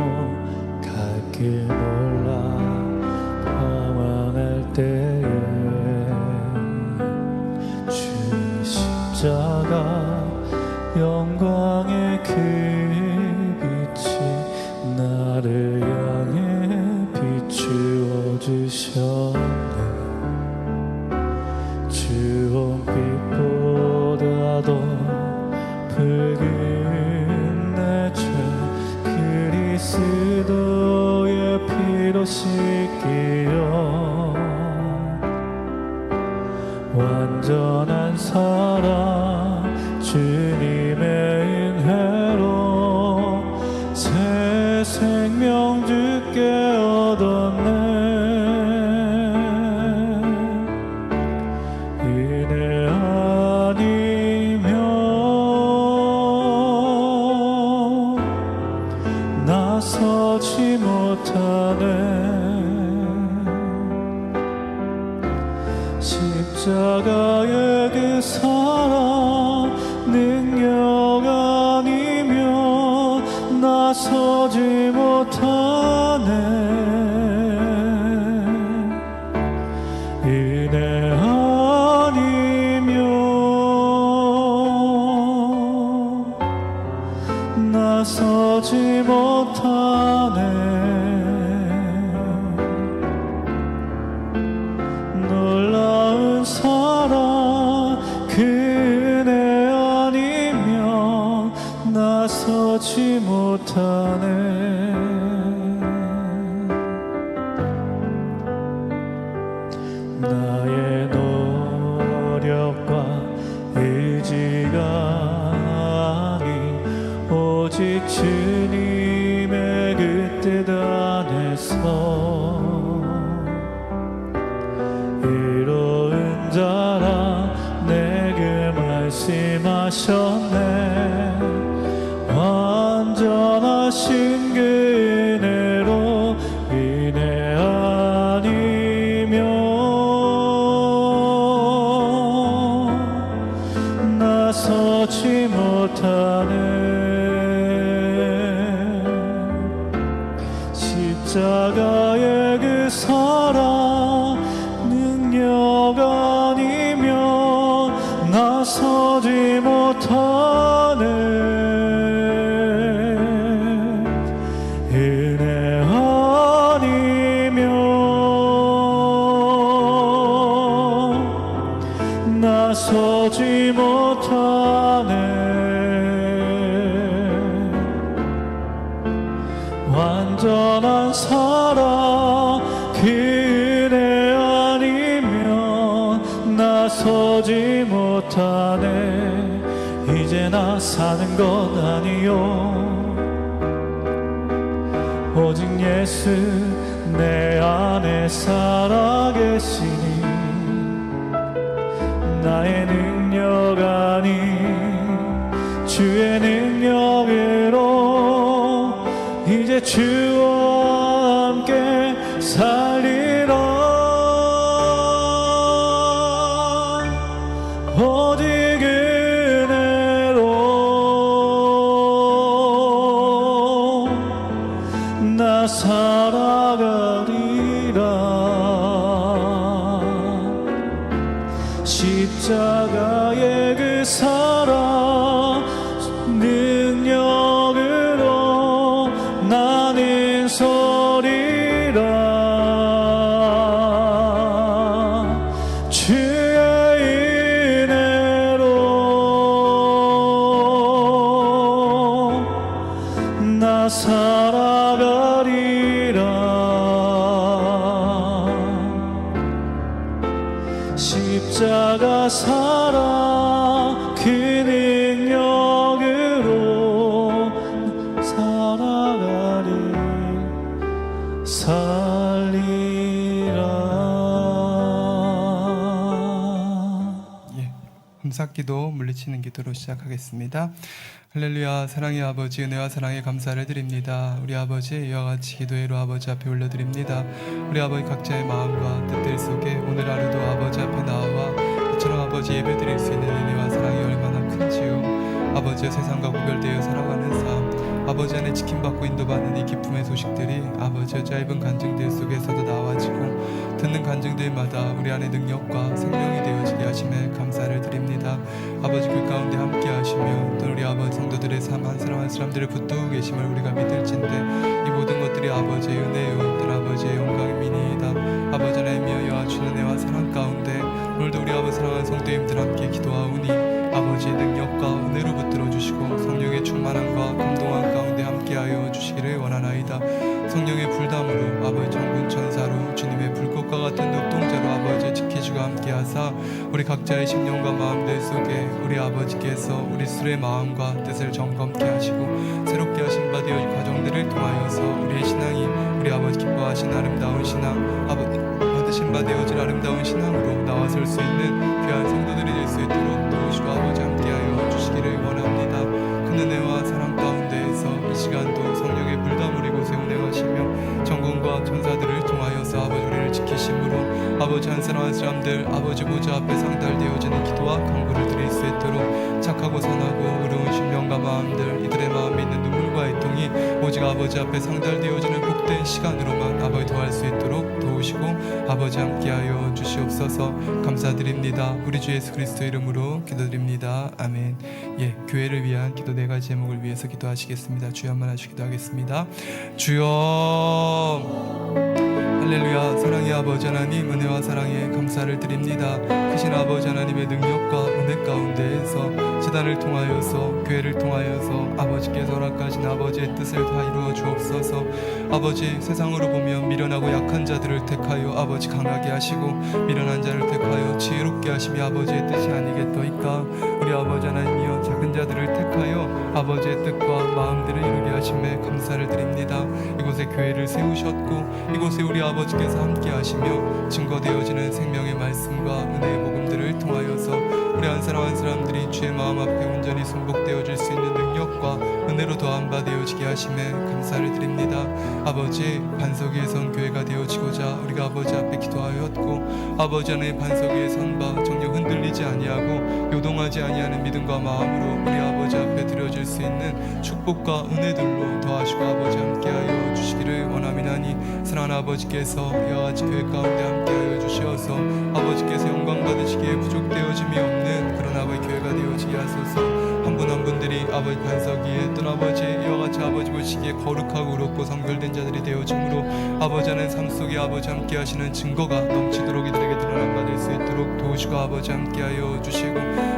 [SPEAKER 1] 갈 길 몰라 방황할 때에 주의 십자가 영광의 그 빛이 나를 향해 비추어 주셨네. 주홍빛보다도 붉은 내 죄 그리스도의 피로 씻기어 완전한 사랑 주님의 주께 얻었네. 은혜 아니면 나서지 못하네. 십자가의 그 사랑 능력 아니면 나서지 못하네. 은혜 아니면 나서지 못하네. 놀라운 사랑 그 은혜 아니면 나서지 못하네. 나의 노력과 의지가 아닌 오직 주님의 그 뜻 안에서 의로운 자라 내게 말씀하셨네. 완전하신 그 은혜로 은혜 아니면 나서지 못하네. 십자가의 그 사랑 능력 아니면 나서지 못하네. 은혜 아니면 나서지 못하네. 완전한 사랑 그 은혜 아니면 나서지 못하네. 이제 나 사는 것 아니요 오직 예수 내 안에 살아계시니 나의 능력 아닌 주의 능력으로 이제 주와 함께 살리라. 오직 은혜로 나 살아가리라. 십자가의 그 사랑 능력으로 나는 서리라. 주의 은혜로 나 살아가리라. 십자가 사랑 그 능력으로 살리라.
[SPEAKER 2] 예, 감사기도 물리치는 기도로 시작하겠습니다. 할렐루야. 사랑의 아버지, 은혜와 사랑의 감사를 드립니다. 우리 아버지, 이와 같이 기도회로 아버지 앞에 올려드립니다. 우리 아버지 각자의 마음과 뜻들 속에 오늘 하루도 아버지 앞에 나와 이처럼 아버지 예배드릴 수 있는 은혜와 사랑이 얼마나 큰지요. 아버지의 세상과 구별되어 살아가는 삶, 아버지 안에 지킴받고 인도받는 이 기쁨의 소식들이 아버지의 짧은 간증들 속에서도 나와지고 듣는 간증들마다 우리 안에 능력과 생명이 되어지게 하심에 감사를 드립니다. 아버지 그 가운데 함께 하시며 또 우리 아버지 성도들의 삶 한 사람 한 사람들을 붙들고 계심을 우리가 믿을진데 이 모든 것들이 아버지의 은혜요 또 아버지의 영광입니다. 아버지 하나님이여 여호와 주는 은혜와 사랑 가운데 오늘도 우리 아버지 사랑하는 성도님들 함께 기도하오니 아버지의 능력과 은혜로 붙들어 주시고 성령의 충만함과 감동함 가운데 함께하여 주시기를 원하나이다. 성령의 불담으로 아버지 천군 천사로 주님의 불꽃과 같은 눈동자로 아버지 지키시고 함께하사 우리 각자의 심령과 마음들 속에 우리 아버지께서 우리 술의 마음과 뜻을 점검케 하시고 새롭게 하신 바 되어 가정들을 통하여서 우리의 신앙이 우리 인도하신 아름다운 신앙, 받으신 바 되어질 아름다운 신앙으로 나와설 수 있는 귀한 성도들이 될 수 있도록 도우시고 아버지 함께하여 주시기를 원합니다. 큰 은혜와 사랑 가운데에서 이 시간도 성령의 불담을 이곳에 운행하시며 전군과 천사들을 통하여서 아버지 우리를 지키심으로 아버지 한 사람 한 사람들 아버지 보좌 앞에 상달되어지는 기도와 간구를 드릴 수 있도록 착하고 선하고 의로운 심령과 마음들 이들의 마음에 있는 눈물과 애통이 오직 아버지 앞에 상달되어지는 복된 시간으로만 아버지 더할 수 있도록 도우시고 아버지 함께하여 주시옵소서. 감사드립니다. 우리 주 예수 그리스도 이름으로 기도드립니다. 아멘. 예, 교회를 위한 기도 네 가지 제목을 위해서 기도하시겠습니다. 주여 한번 하시고 기도하겠습니다. 주여 할렐루야. 사랑의 아버지 하나님, 은혜와 사랑에 감사를 드립니다. 크신 아버지 하나님의 능력과 은혜 가운데에서 제단을 통하여서 교회를 통하여서 아버지께서 허락하신 아버지의 뜻을 다 이루어 주옵소서. 아버지, 세상으로 보면 미련하고 약한 자들을 택하여 아버지 강하게 하시고 미련한 자를 택하여 지혜롭게 하심이 아버지의 뜻이 아니겠더이까. 우리 아버지 하나님이여 작은 자들을 택하여 아버지의 뜻과 마음들을 이루게 하심에 감사를 드립니다. 이곳에 교회를 세우셨고 이곳에 우리 아버지께서 함께 하시며 증거되어지는 생명의 말씀과 은혜의 복음들을 통하여서 우리 한 사람 한 사람들이 주의 마음 앞에 온전히 순복되어질 수 있는 능력과 은혜로 더한 바 되어지게 하심에 감사를 드립니다. 아버지, 반석 위에 선 교회가 되어지고자 우리가 아버지 앞에 기도하였고 아버지 안에 반석 위에 선바 정녕 흔들리지 아니하고 요동하지 아니하는 믿음과 마음으로 우리 아버지 앞에 드려질 수 있는 축복과 은혜들로 더하시고 아버지 함께하여 주시기를 원하미나니 사랑하는 아버지께서 이와 같이 교회 가운데 함께하여 주시어서 아버지께서 영광 받으시기에 부족되어짐이 없는 그런 아버지 교회가 되어지게 하소서. 한 분 한 분들이 아버지 반석 위에 뜬 아버지 이와 같이 아버지 보시기에 거룩하고 의롭고 성결된 자들이 되어짐으로 아버지 하는 삶 속에 아버지 함께 하시는 증거가 넘치도록 이들에게 드러난 바 될 수 있도록 도우시고 아버지 함께하여 주시고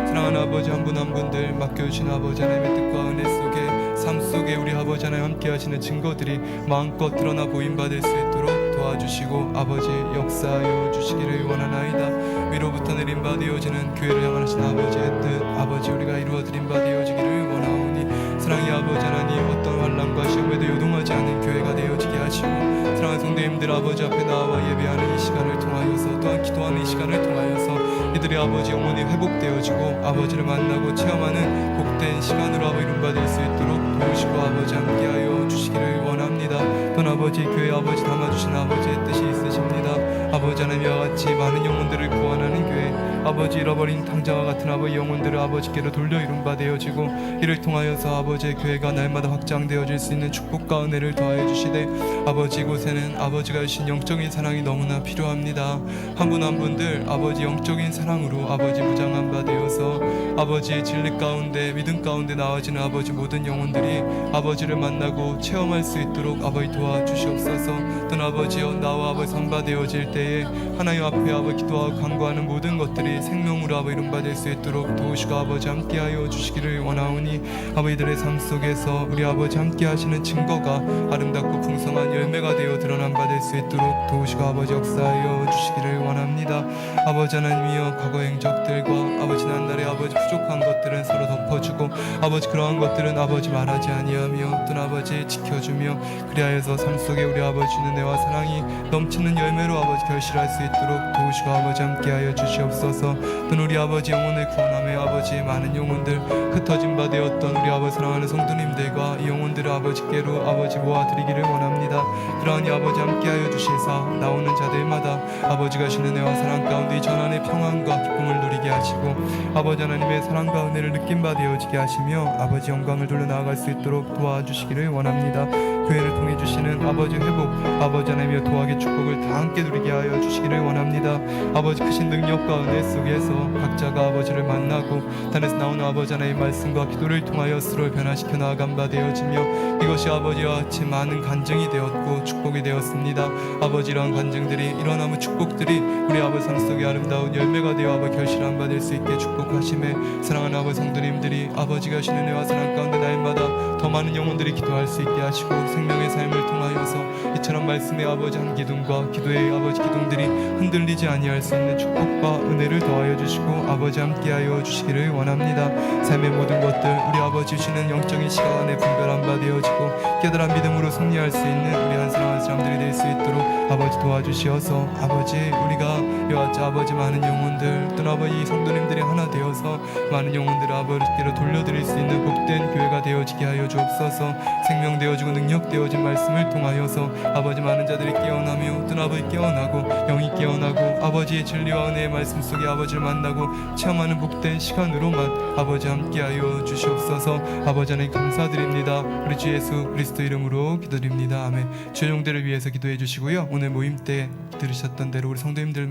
[SPEAKER 2] 사랑하는 아버지 한 분 한 분들 맡겨주신 아버지 하나님의 뜻과 은혜 속에 삶 속에 우리 아버지 하나님 함께 하시는 증거들이 마음껏 드러나 보임받을 수 있도록 도와주시고 아버지 역사하여 주시기를 원하나이다. 위로부터 내린 바 되어지는 교회를 향하신 아버지의 뜻 아버지 우리가 이루어드린 바 되어지기를 원하오니 사랑의 아버지 하나님 어떤 환난과 시험에도 요동하지 않는 교회가 되어지게 하시고 사랑하는 성도님들 아버지 앞에 나와 예배하는 이 시간을 통하여서 또한 기도하는 이 시간을 통하여서 이들의 아버지 영혼이 회복되어지고 아버지를 만나고 체험하는 복된 시간으로 아버지 이룬받을 수 있도록 도우시고 아버지 함께하여 주시기를 원합니다. 또한 아버지 교회 아버지 담아주신 아버지의 뜻이 있으십니다. 아버지 하나님과 같이 많은 영혼들을 구원하는 교회 아버지 잃어버린 탕자와 같은 아버지 영혼들을 아버지께로 돌려 이룬바 되어지고 이를 통하여서 아버지의 교회가 날마다 확장되어질 수 있는 축복과 은혜를 더하여 주시되 아버지 이곳에는 아버지가 주신 영적인 사랑이 너무나 필요합니다. 한 분 한 분들 아버지 영적인 사랑으로 아버지 무장한 바 되어서 아버지의 진리 가운데 믿음 가운데 나아지는 아버지 모든 영혼들이 아버지를 만나고 체험할 수 있도록 아버지 도와주시옵소서. 또는 아버지여 나와 아버지 선바되어질 때에 하나님 앞에 아버지 기도하고 간구하는 모든 것들이 생명으로 아버지 이룬받을 수 있도록 도우시고 아버지 함께하여 주시기를 원하오니 아버지들의 삶 속에서 우리 아버지 함께하시는 증거가 아름답고 풍성한 열매가 되어 드러난 바 될 수 있도록 도우시고 아버지 역사하여 주시기를 원합니다. 아버지 하나님이여 과거 행적들과 아버지 지난날의 아버지 부족한 것들은 서로 덮어주고 아버지 그러한 것들은 아버지 말하지 아니하며 또는 아버지 지켜주며 그리하여서 삶 속에 우리 아버지 주는 은혜와 사랑이 넘치는 열매로 아버지 결실할 수 있도록 도우시고 아버지 함께하여 주시옵소서. 또는 우리 아버지 영혼을 구원하며 아버지 많은 영혼들 흩어진 바 되었던 우리 아버지 사랑하는 성도님들과 이 영혼들을 아버지께로 아버지 모아드리기를 원합니다. 그러하니 아버지 함께하여 주시사 나오는 자들마다 아버지가 주시는 은혜와 사랑 가운데 이 전환의 평안과 기쁨을 누리게 하시고 아버지 하나님의 사랑과 은혜를 느낀 바 되어지게 하시며 아버지 영광을 돌려 나아갈 수 있도록 도와주시기를 원합니다. 교회를 통해 주시는 아버지 회복 아버지 하나님의 도하게 축복을 다 함께 누리게 하여 주시기를 원합니다. 아버지 크신 능력과 은혜 속에서 각자가 아버지를 만나고 단에서 나오는 아버지 하나님의 말씀과 기도를 통하여 스스로 변화시켜 나아간 바 되어지며 이것이 아버지와 같이 많은 간증이 되었고 축복이 되었습니다. 아버지 이러한 간증들이 이러한 아무 축복들이 우리 아버지 삶 속에 아름다운 열매가 되어 아버지 결실한 바 될 수 있게 축복하심에 사랑하는 아버지 성도님들이 아버지가 주시는 은혜와 사랑 가운데 날마다 더 많은 영혼들이 기도할 수 있게 하시고 생명의 삶을 통하여서 이처럼 말씀의 아버지 한 기둥과 기도의 아버지 기둥들이 흔들리지 아니할 수 있는 축복과 은혜를 더하여 주시고 아버지 함께하여 주시기를 원합니다. 삶의 모든 것들 우리 아버지 주시는 영적인 시간 안에 분별한 바 되어지고 깨달은 믿음으로 승리할 수 있는 우리 한 사람 한 사람들이 될 수 있도록 아버지 도와주시어서 아버지 우리가 이와 같이 아버지 많은 영혼들 또 아버지 성도님들이 하나 되어서 많은 영혼들을 아버지께로 돌려드릴 수 있는 복된 교회가 되어지게 하여 주옵소서. 생명되어지고 능력되어진 말씀을 통하여서 아버지 많은 자들이 깨어나며 또 아버지 깨어나고 영이 깨어나고 아버지의 진리와 은혜의 말씀 속에 아버지를 만나고 체험하는 복된 시간으로만 아버지 함께하여 주시옵소서. 아버지 하나님 감사드립니다. 우리 주 예수 그리스도 이름으로 기도드립니다. 아멘. 주의 종들을 위해서 기도해 주시고요. 오늘 모임 때 들으셨던 대로 우리 성도님들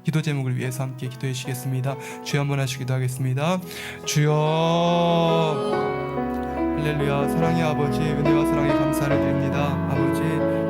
[SPEAKER 2] 기도 제목을 위해서 함께 기도해 주시겠습니다. 주여 한번 하시기도 하겠습니다. 주여 할렐루야. 사랑의 아버지 은혜와 사랑에 감사를 드립니다. 아버지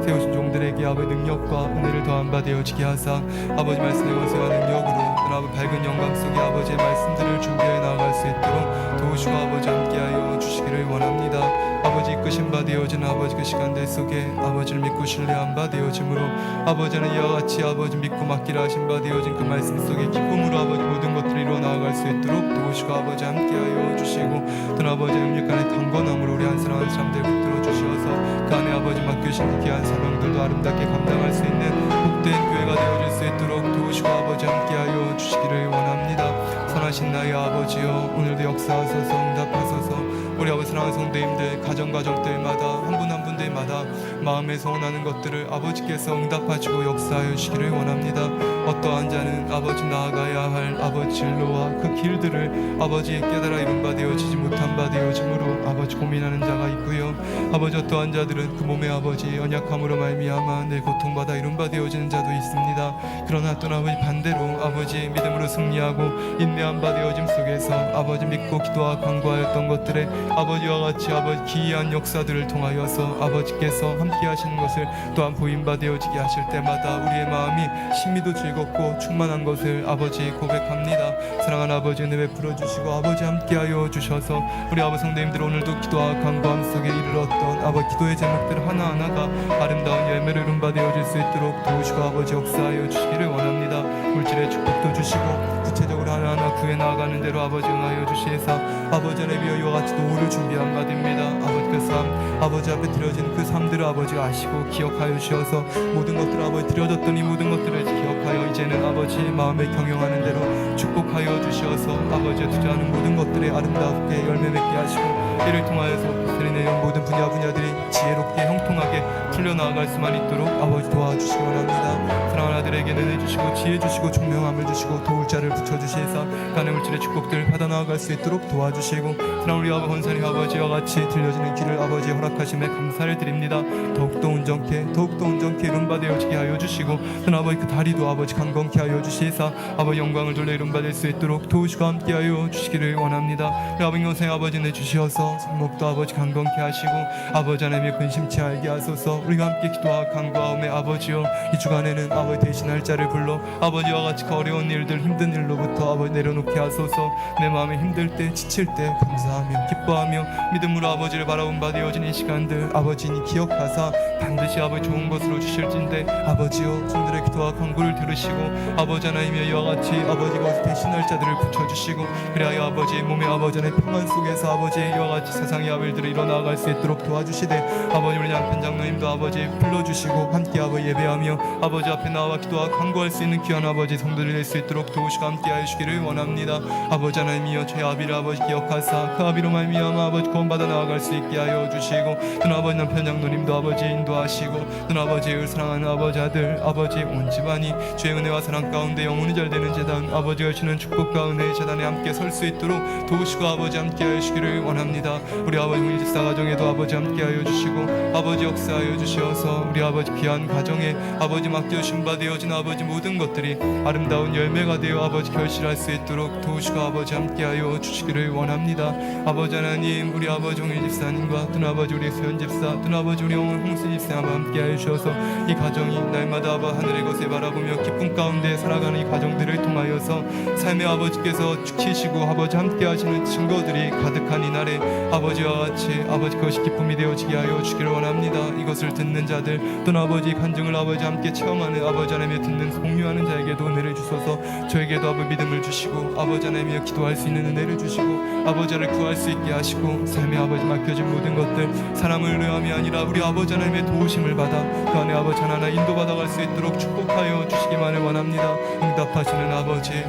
[SPEAKER 2] 세우신 종들에게 아버지 능력과 은혜를 더한 바 되어지게 하사 아버지 말씀의 권세와 능력으로 아버지 밝은 영광 속에 아버지의 말씀들을 준비해 나아갈 수 있도록 도우시고 아버지 함께하여 주시기를 원합니다. 아버지 이끄신 바 되어진 아버지 그 시간들 속에 아버지를 믿고 신뢰한 바 되어짐으로 아버지는 이와 같이 아버지 믿고 맡기라 하신 바 되어진 그 말씀 속에 기쁨으로 아버지 모든 것들을 이루어 나아갈 수 있도록 도우시고 아버지 함께하여 주시고 또 아버지의 음력간의 강건함으로 우리 한 사람 한 사람들 붙들어 주시어서 그 안에 아버지 맡겨주신 그 귀한 사명들도 아름답게 감당할 수 있는 복된 교회가 되어질 수 있도록 도우시고 아버지 함께하여 주시기를 원합니다. 선하신 나의 아버지여 오늘도 역사하소서 응답하소서. 우리 아버지 사랑하는 성도님들 가정들마다 한 분 한 분들마다 마음에 소원하는 것들을 아버지께서 응답하시고 역사하여 주시기를 원합니다. 어떠한 자는 아버지 나아가야 할 아버지 진로와 그 길들을 아버지의 깨달아 이룬 바 되어지지 못한 바 되어짐으로 아버지 고민하는 자가 있고요. 아버지 어떠한 자들은 그 몸의 아버지 연약함으로 말미암아 늘 고통받아 이룬 바 되어지는 자도 있습니다. 그러나 또 아버지 반대로 아버지 믿음으로 승리하고 인내한 바 되어짐 속에서 아버지 믿고 기도와 간구하였던 것들에 아버지와 같이 아버지 기이한 역사들을 통하여서 아버지께서 함께 하시는 것을 또한 보임 바 되어지게 하실 때마다 우리의 마음이 심히도 즐겁고 충만한 것을 아버지 고백합니다. 사랑하는 아버지 은혜 베풀어 주시고 아버지 함께하여 주셔서 우리 아버지 성도님들 오늘도 기도와 간구함 속에 이르렀던 아버지 기도의 제목들 하나하나가 아름다운 열매를 이룬 바 되어질 수 있도록 도우시고 아버지 역사하여 주시기를 원합니다. 물질의 축복도 주시고 구체적으로 하나하나 구해 나아가는 대로 아버지 응하여 주시에서 아버지 안에 비어 이와 같이 노후를 준비한 바 됩니다. 아버지 그 삶 아버지 앞에 드려진 그 삶들을 아버지가 아시고 기억하여 주셔서 모든 것들을 아버지 드려졌던 이 모든 것들을 기억하여 이제는 아버지 마음에 경영하는 대로 축복하여 주셔서 아버지의 투자하는 모든 것들에 아름답게 열매 맺게 하시고 이를 통하여서 드리는 모든 분야들이 지혜롭게 형통하게 풀려나아갈 수만 있도록 아버지 도와주시기 원합니다. 사랑하는 아들에게 은혜 주시고 지혜 주시고 총명함을 주시고 도울 자를 붙여주시에서 간의 물질의 축복들을 받아나아갈 수 있도록 도와주시고 사랑하는 우리 아버지 헌산이 아버지와 같이 들려지는 길을 아버지 허락하심에 감사를 드립니다. 더욱더 온전케 이룬바 되어지게 하여 주시고 또 아버지 그 다리도 아버지 강건케 하여 주시에서 아버지 영광을 돌려 이룬받을 수 있도록 도우시고 함께하여 주시기를 원합니다. 우리 아버지 영생 아버지 내주시어서 성목도 아버지 강건케 하시고 아버지 하나님의 근심치 알게 하소서. 우리가 함께 기도와 간구하오매 아버지여 이 주간에는 아버지 대신할 자를 불러 아버지와 같이 그 어려운 일들 힘든 일로부터 아버지 내려놓게 하소서. 내 마음에 힘들 때 지칠 때 감사하며 기뻐하며 믿음으로 아버지를 바라본 바 되어진 이 시간들 아버지니 기억하사 반드시 아버지 좋은 것으로 주실진데 아버지여 성들의 기도와 간구를 들으시고 아버지 하나님의 이와 같이 아버지 것을 대신할 자들을 붙여주시고 그리하여 아버지의 몸의 아버지 하나님의 평안 속에서 아버지의 이와 같이 세상의 아벨들을 일어나갈 수 있도록 도와주시되 아버지 우리 양편 장로님도 아버지 불러주시고 함께 아버지 예배하며 아버지 앞에 나와 기도와 간구할 수 있는 귀한 아버지 성도들이 될 수 있도록 도우시고 함께 하시기를 원합니다. 아버지 하나님이여 저희 아비를 아버지 기억하사 그 아비로 말미암아 아버지 구원받아 나아갈 수 있게 하여 주시고 또 아버지 남편 장로님도 아버지 인도하시고 또 아버지를 사랑하는 아버지 아들 아버지 온 집안이 주의 은혜와 사랑 가운데 영혼이 잘 되는 재단 아버지가 주시는 축복과 은혜의 재단에 함께 설 수 있도록 도우시고 아버지 함께 하시기를 원합니다. 우리 아버지 우리 집사 가정에도 아버지 함께 하여 주시고 아버지 역사하여 주시어서 우리 아버지 귀한 가정에 아버지 맡겨주신 바 되어진 아버지 모든 것들이 아름다운 열매가 되어 아버지 결실할 수 있도록 도우시고 아버지 함께 하여 주시기를 원합니다. 아버지 하나님 우리 아버지 홍일 집사님과 또 아버지 우리 소연 집사 또 아버지 우리 홍순이 일생 아버 함께하여 주셔서 이 가정이 날마다 아버 하늘의 것에 바라보며 기쁨 가운데 살아가는 이 가정들을 통하여서 삶의 아버지께서 지키시고 아버지 함께하시는 증거들이 가득한 이날에 아버지와 같이 아버지 그것이 기쁨이 되어지게 하여 주기를 원합니다. 이것을 듣는 자들 또는 아버지 간증을 아버지 함께 체험하는 아버지 하나님의 듣는 공유하는 자에게도 은혜를 주셔서 저에게도 아버지 믿음을 주시고 아버지 하나님의 기도할 수 있는 은혜를 주시고 아버지를 구할 수 있게 하시고 삶의 아버지 맡겨진 모든 것들 사람을 의함이 아니라 우리 아버지 하나님의 도우심을 받아 그 안에 아버지 하나하나 인도받아갈 수 있도록 축복하여 주시기만을 원합니다. 응답하시는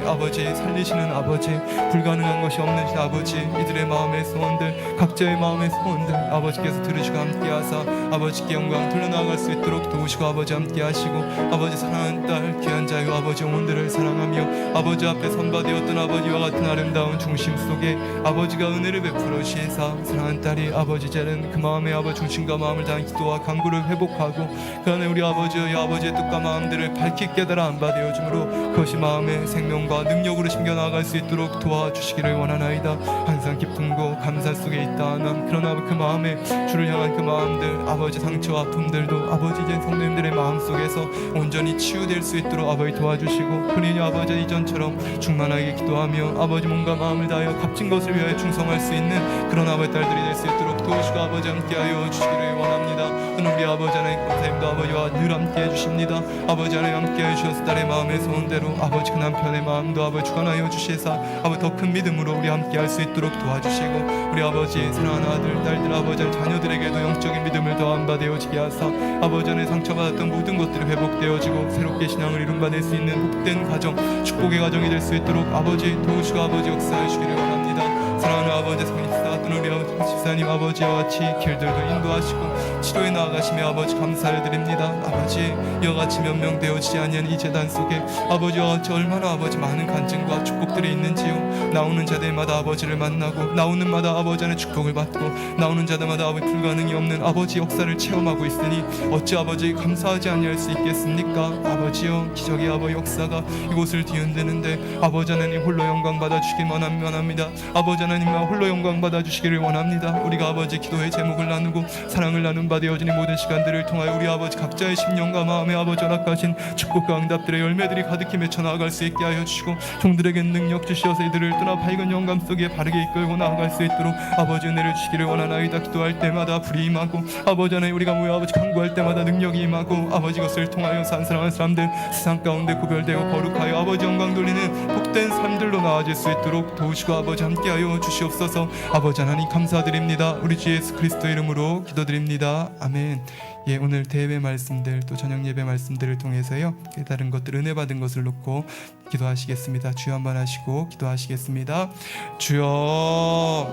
[SPEAKER 2] 아버지 살리시는 아버지 불가능한 것이 없는 아버지 이들의 마음의 소원들 각자의 마음의 소원들 아버지께서 들으시고 함께하사 아버지께 영광 돌려나갈 수 있도록 도우시고 아버지 함께하시고 아버지 사랑하는 딸 귀한 자유 아버지 영혼들을 사랑하며 아버지 앞에 선바되었던 아버지와 같은 아름다운 중심 속에 아버지가 은혜를 베풀어 주시사 사랑하는 딸이 아버지 자는 그 마음의 아버지 중심과 마음을 다한 기도와 간구를 회복하고 그 안에 우리 아버지의 뜻과 마음들을 밝히 깨달아 안바되어 주므로 그것이 마음의 생명과 능력으로 심겨나갈 수 있도록 도와주시기를 원하나이다. 항상 기쁨과 감사 속에 있다 하나 그러나 그 마음에 주를 향한 그 마음들 아버지 상처와 아픔들도 아버지 이제 성도님들의 마음 속에서 온전히 치유될 수 있도록 아버지 도와주시고 그러니 아버지 이전처럼 충만하게 기도하며 아버지 몸과 마음을 다하여 값진 것을 위하여 충성할 수 있는 그런 아버지 딸들이 될 수 있도록 도우시고 아버지 함께하여 주시기를 원합니다. 우리 아버지 하나님 감사합니다. 아버지와 늘 함께해 주십니다. 아버지 하나님 함께해 주셔서 딸의 마음의 소원대로 아버지 그 남편의 마음도 아버지 주관하여 주시사 아버지 더 큰 믿음으로 우리 함께할 수 있도록 도와주시고 우리 아버지 사랑하는 아들 딸들 아버지 자녀들에게도 영적인 믿음을 더한 바 되어지게 하사 아버지 안에 상처받았던 모든 것들이 회복되어지고 새롭게 신앙을 이룬받을 수 있는 복된 가정 축복의 가정이 될 수 있도록 아버지 도우시고 아버지 역사해 주기를 원합니다. 사랑하는 아버지 성립사 또는 우리 아버지 집사님 아버지와 같이 길들도 인도하시고 치료에 나아가시며 아버지 감사를 드립니다. 아버지 이와 같이 몇 명 되어지지 아니한 이 재단 속에 아버지와 같이 얼마나 아버지 많은 간증과 축복들이 있는지요. 나오는 자들마다 아버지를 만나고 나오는 마다 아버지 안에 축복을 받고 나오는 자들마다 아버지 불가능이 없는 아버지 역사를 체험하고 있으니 어찌 아버지 감사하지 아니할 수 있겠습니까? 아버지여 기적의 아버지 역사가 이곳을 뒤흔드는데 아버지 하나님 홀로 영광 받아주시길 원합니다. 아버지 하나님과 홀로 영광 받아주시기를 원합니다. 우리가 아버지 기도의 제목을 나누고 사랑을 나눈 바 되어진 이 모든 시간들을 통하여 우리 아버지 각자의 심령과 마음의 아버지 허락하신 축복과 응답들의 열매들이 가득히 맺혀 나아갈 수 있게 하여 주시고 종들에게 능력 주시어서 이들을 떠나 밝은 영감 속에 바르게 이끌고 나아갈 수 있도록 아버지 은혜를 주시기를 원하나이다. 기도할 때마다 불이 임하고 아버지 하나님 우리가 모여 아버지 간구할 때마다 능력이 임하고 아버지 것을 통하여 산사랑하는 사람들 세상 가운데 구별되어 거룩하여 아버지 영광 돌리는 복된 삶들로 나아질 수 있도록 도우시고 아버지 함께하여 주시옵소서. 아버지 하나님 감사드립니다. 우리 주 예수 그리스도 이름으로 기도드립니다. 아멘. 예, 오늘 대회 말씀들 또 저녁 예배 말씀들을 통해서요 깨달은 것들 은혜 받은 것을 놓고 기도하시겠습니다. 주여 한번 하시고 기도하시겠습니다. 주여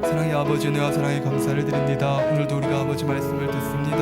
[SPEAKER 2] 사랑의 아버지 은혜와 사랑의 감사를 드립니다. 오늘도 우리가 아버지 말씀을 듣습니다.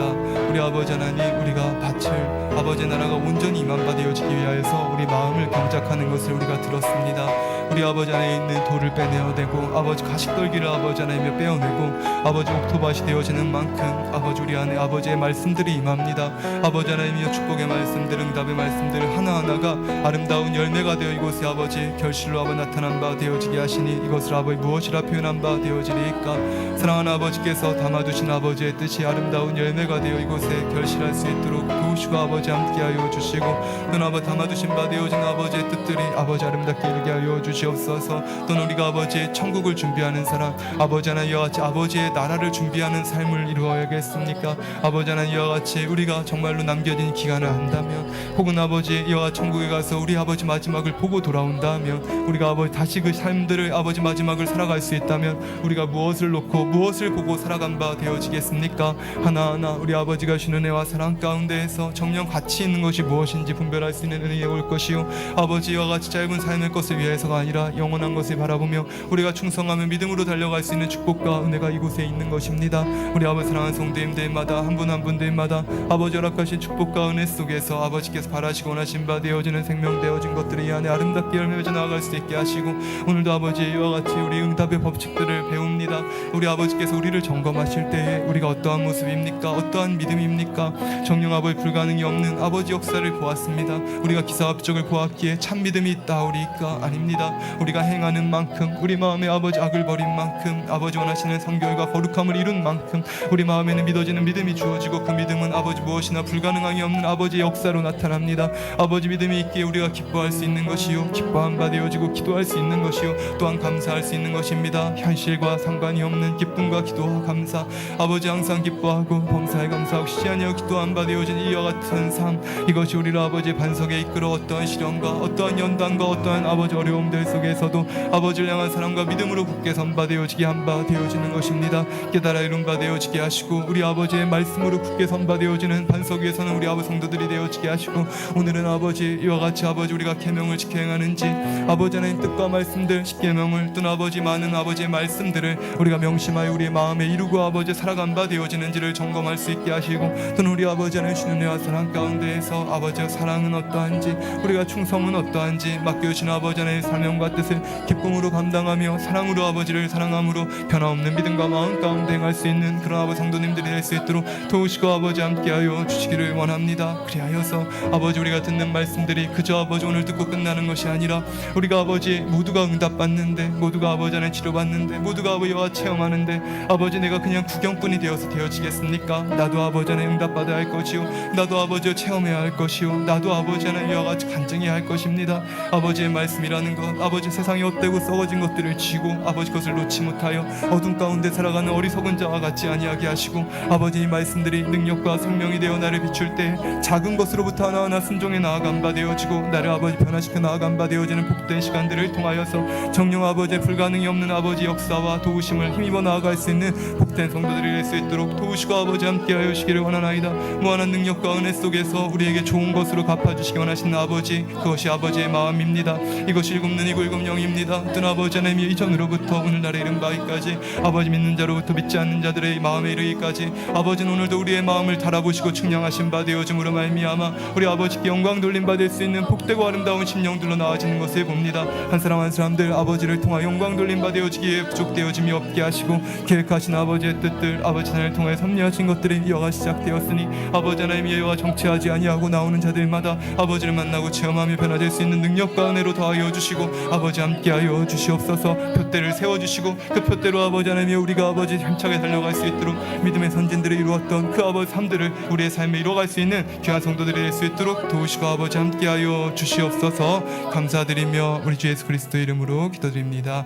[SPEAKER 2] 우리 아버지 하나님 우리가 바칠 아버지 나라가 온전히 임한 되어지기 위하여서 우리 마음을 경작하는 것을 우리가 들었습니다. 우리 아버지 안에 있는 돌을 빼내어내고 아버지 가식떨기를 아버지 하나님에 빼어내고 아버지 옥토밭이 되어지는 만큼 아버지 우리 안에 아버지의 말씀들이 임합니다. 아버지 하나님이여 축복의 말씀들 응답의 말씀들 하나하나가 아름다운 열매가 되어 이곳에 아버지 결실로 아버지 나타난 바 되어지게 하시니 이것을 아버지 무엇이라 표현한 바 되어지리까. 사랑하는 아버지께서 담아두신 아버지의 뜻이 아름다운 열매가 되어 이곳에 결실할 수 있도록 도우시고 아버지 함께하여 주시고 또는 아버지 담아두신 바 되어진 아버지의 뜻들이 아버지 아름답게 이루게 하여 주시옵소서. 또는 우리가 아버지의 천국을 준비하는 사람 아버지 하나님 이와 같이 아버지의 나라를 준비하는 삶을 이루어야겠습니까? 아버지 하나님 이와 같이 우리가 정말로 남겨진 기간을 한다면 혹은 아버지 이와 천국에 가서 우리 아버지 마지막을 보고 돌아온다면 우리가 아버지 다시 그 삶들을 아버지 마지막을 살아갈 수 있다면 우리가 무엇을 놓고 무엇을 보고 살아간 바 되어지겠습니까? 하나하나 우리 아버지가 주는 은혜와 사랑 가운데에서 정령 가치 있는 것이 무엇인지 분별할 수 있는 은혜가 올 것이요 아버지 이와 같이 짧은 삶의 것을 위해서가 아니라 영원한 것을 바라보며 우리가 충성하며 믿음으로 달려갈 수 있는 축복과 은혜가 이곳에 있는 것입니다. 우리 아버지 사랑하는 성도님들마다 한 분 한 분들마다 아버지 허락하신 축복과 은혜 속에서 아버지께서 바라시고 원하신 바 되어지는 생명 되어진 것들이 이 안에 아름답게 열매져 나아갈 수 있게 하시고 오늘도 아버지 이와 같이 우리 응답의 법칙들을 배웁니다. 우리 아버지께서 우리를 점검하실 때에 우리가 어떠한 모습입니까? 어떠한 믿음입니까? 정령 아버지 불가능이 없는 아버지 역사를 보았습니다. 우리가 기사와 표적을 보았기에 참 믿음이 있다오리까? 아닙니다. 우리가 행하는 만큼, 우리 마음에 아버지 악을 버린 만큼, 아버지 원하시는 성결과 거룩함을 이룬 만큼 우리 마음에는 믿어지는 믿음이 주어지고, 그 믿음은 아버지 무엇이나 불가능함이 없는 아버지의 역사로 나타납니다. 아버지 믿음이 있기에 우리가 기뻐할 수 있는 것이요, 기뻐한 바 되어지고 기도할 수 있는 것이요, 또한 감사할 수 있는 것입니다. 현실과 상관이 없는 기쁨과 기도와 감사, 아버지 항상 기뻐하고 범사에 감사하고 쉬지 아니하고 기도한 바 되어진 이와 같은 삶, 이것이 우리를 아버지의 반석에 이끌어 어떠한 시련과 어떠한 연단과 어떠한 아버지 어려움들 속에서도 아버지를 향한 사랑과 믿음으로 굳게 선 바 되어지게 한 바 되어지는 것입니다. 깨달아 이룬 바 되어지게 하시고, 우리 아버지의 말씀으로 굳게 선 바 되어지는 반석 위에서는 우리 아버지 성도들이 되어지게 하시고, 오늘은 아버지 이와 같이 아버지 우리가 계명을 지켜 행하는지, 아버지 하나님 뜻과 말씀들 십계명을 또 아버지 많은 아버지의 말씀들을 우리가 명심하여 우리의 마음에 이루고 아버지 살아간 바 되어지는지를 점검할 수 있게 하시고, 또는 우리 아버지 하나님 주는 은혜와 사랑 가운데에서 아버지의 사랑은 어떠한지, 우리가 충성은 어떠한지 맡겨주신 아버지 하나님의 사명과 뜻을 기쁨으로 감당하며 사랑으로 아버지를 사랑함으로 변화없는 믿음과 마음 가운데 행할 수 있는 그런 아버지 성도님들이 될 수 있도록 도우시고 아버지 함께하여 주시기를 원합니다. 그리하여서 아버지 우리가 듣는 말씀들이 그저 아버지 오늘 듣고 끝나는 것이 아니라, 우리가 아버지 모두가 응답받는데, 모두가 아버지 안에 치료받는데, 모두가 아버지와 체험하는데 아버지 내가 그냥 구경꾼이 되어서 되어지겠습니까? 나도 아버지 안에 응답받아야 할 것이요, 나도 아버지와 체험해야 할 것이요, 나도 아버지 안에 이와 같이 간증해야 할 것입니다. 아버지의 말씀이라는 것, 아버지 세상에 헛되고 썩어진 것들을 쥐고 아버지 것을 놓지 못하여 어둠 가운데 살아가는 어리석은 자와 같지 아니하게 하시고, 아버지 이 말씀들이 능력과 생명이 되어 나를 비출 때 작은 것으로부터 하나하나 순종해 나아간 바 되어지고, 나를 아버지 변화시켜 나아간 바 되어지는 복된 시간들을 통하여서 정령 아버지의 불가능이 없는 아버지 역사와 도우심을 힘입어 나아갈 수 있는 복된 성도들이 될 수 있도록 도우시고 아버지 함께하여 주시기를 원하나이다. 무한한 능력과 은혜 속에서 우리에게 좋은 것으로 갚아주시기 원하시는 아버지, 그것이 아버지의 마음입니다. 이것이 일곱는 이고 영입니다. 뜬 아버지 하나님의 이전으로부터 오늘날에 이른 바위까지 아버지 믿는 자로부터 믿지 않는 자들의 마음에 이르기까지 아버지는 오늘도 우리의 마음을 달아보시고 측량하신 바 되어짐으로 말미암아 우리 아버지께 영광 돌림 받을 수 있는 복되고 아름다운 심령들로 나아지는 것을 봅니다. 한 사람 한 사람들 아버지를 통하 영광 돌림 받아 되어지기에 부족되어짐이 없게 하시고, 계획하신 아버지의 뜻들 아버지 하나님을 통해 섭리하신 것들이 이어가 시작되었으니 아버지 하나님이 이어가 정체하지 아니하고 나오는 자들마다 아버지를 만나고 체험하며 변화될 수 있는 능력과 은혜로 더하여 주시고 아버지 함께하여 주시옵소서. 표대를 세워주시고 그 표대로 아버지 하나님이 우리가 아버지 힘차게 달려갈 수 있도록 믿음의 선진들이 이루었던 그 아버지 삶들을 우리의 삶에 이뤄갈 수 있는 귀한 성도들이 될 수 있도록 도우시고 아버지 함께하여 주시옵소서. 감사드리며 우리 주 예수 그리스도 이름으로 기도드립니다.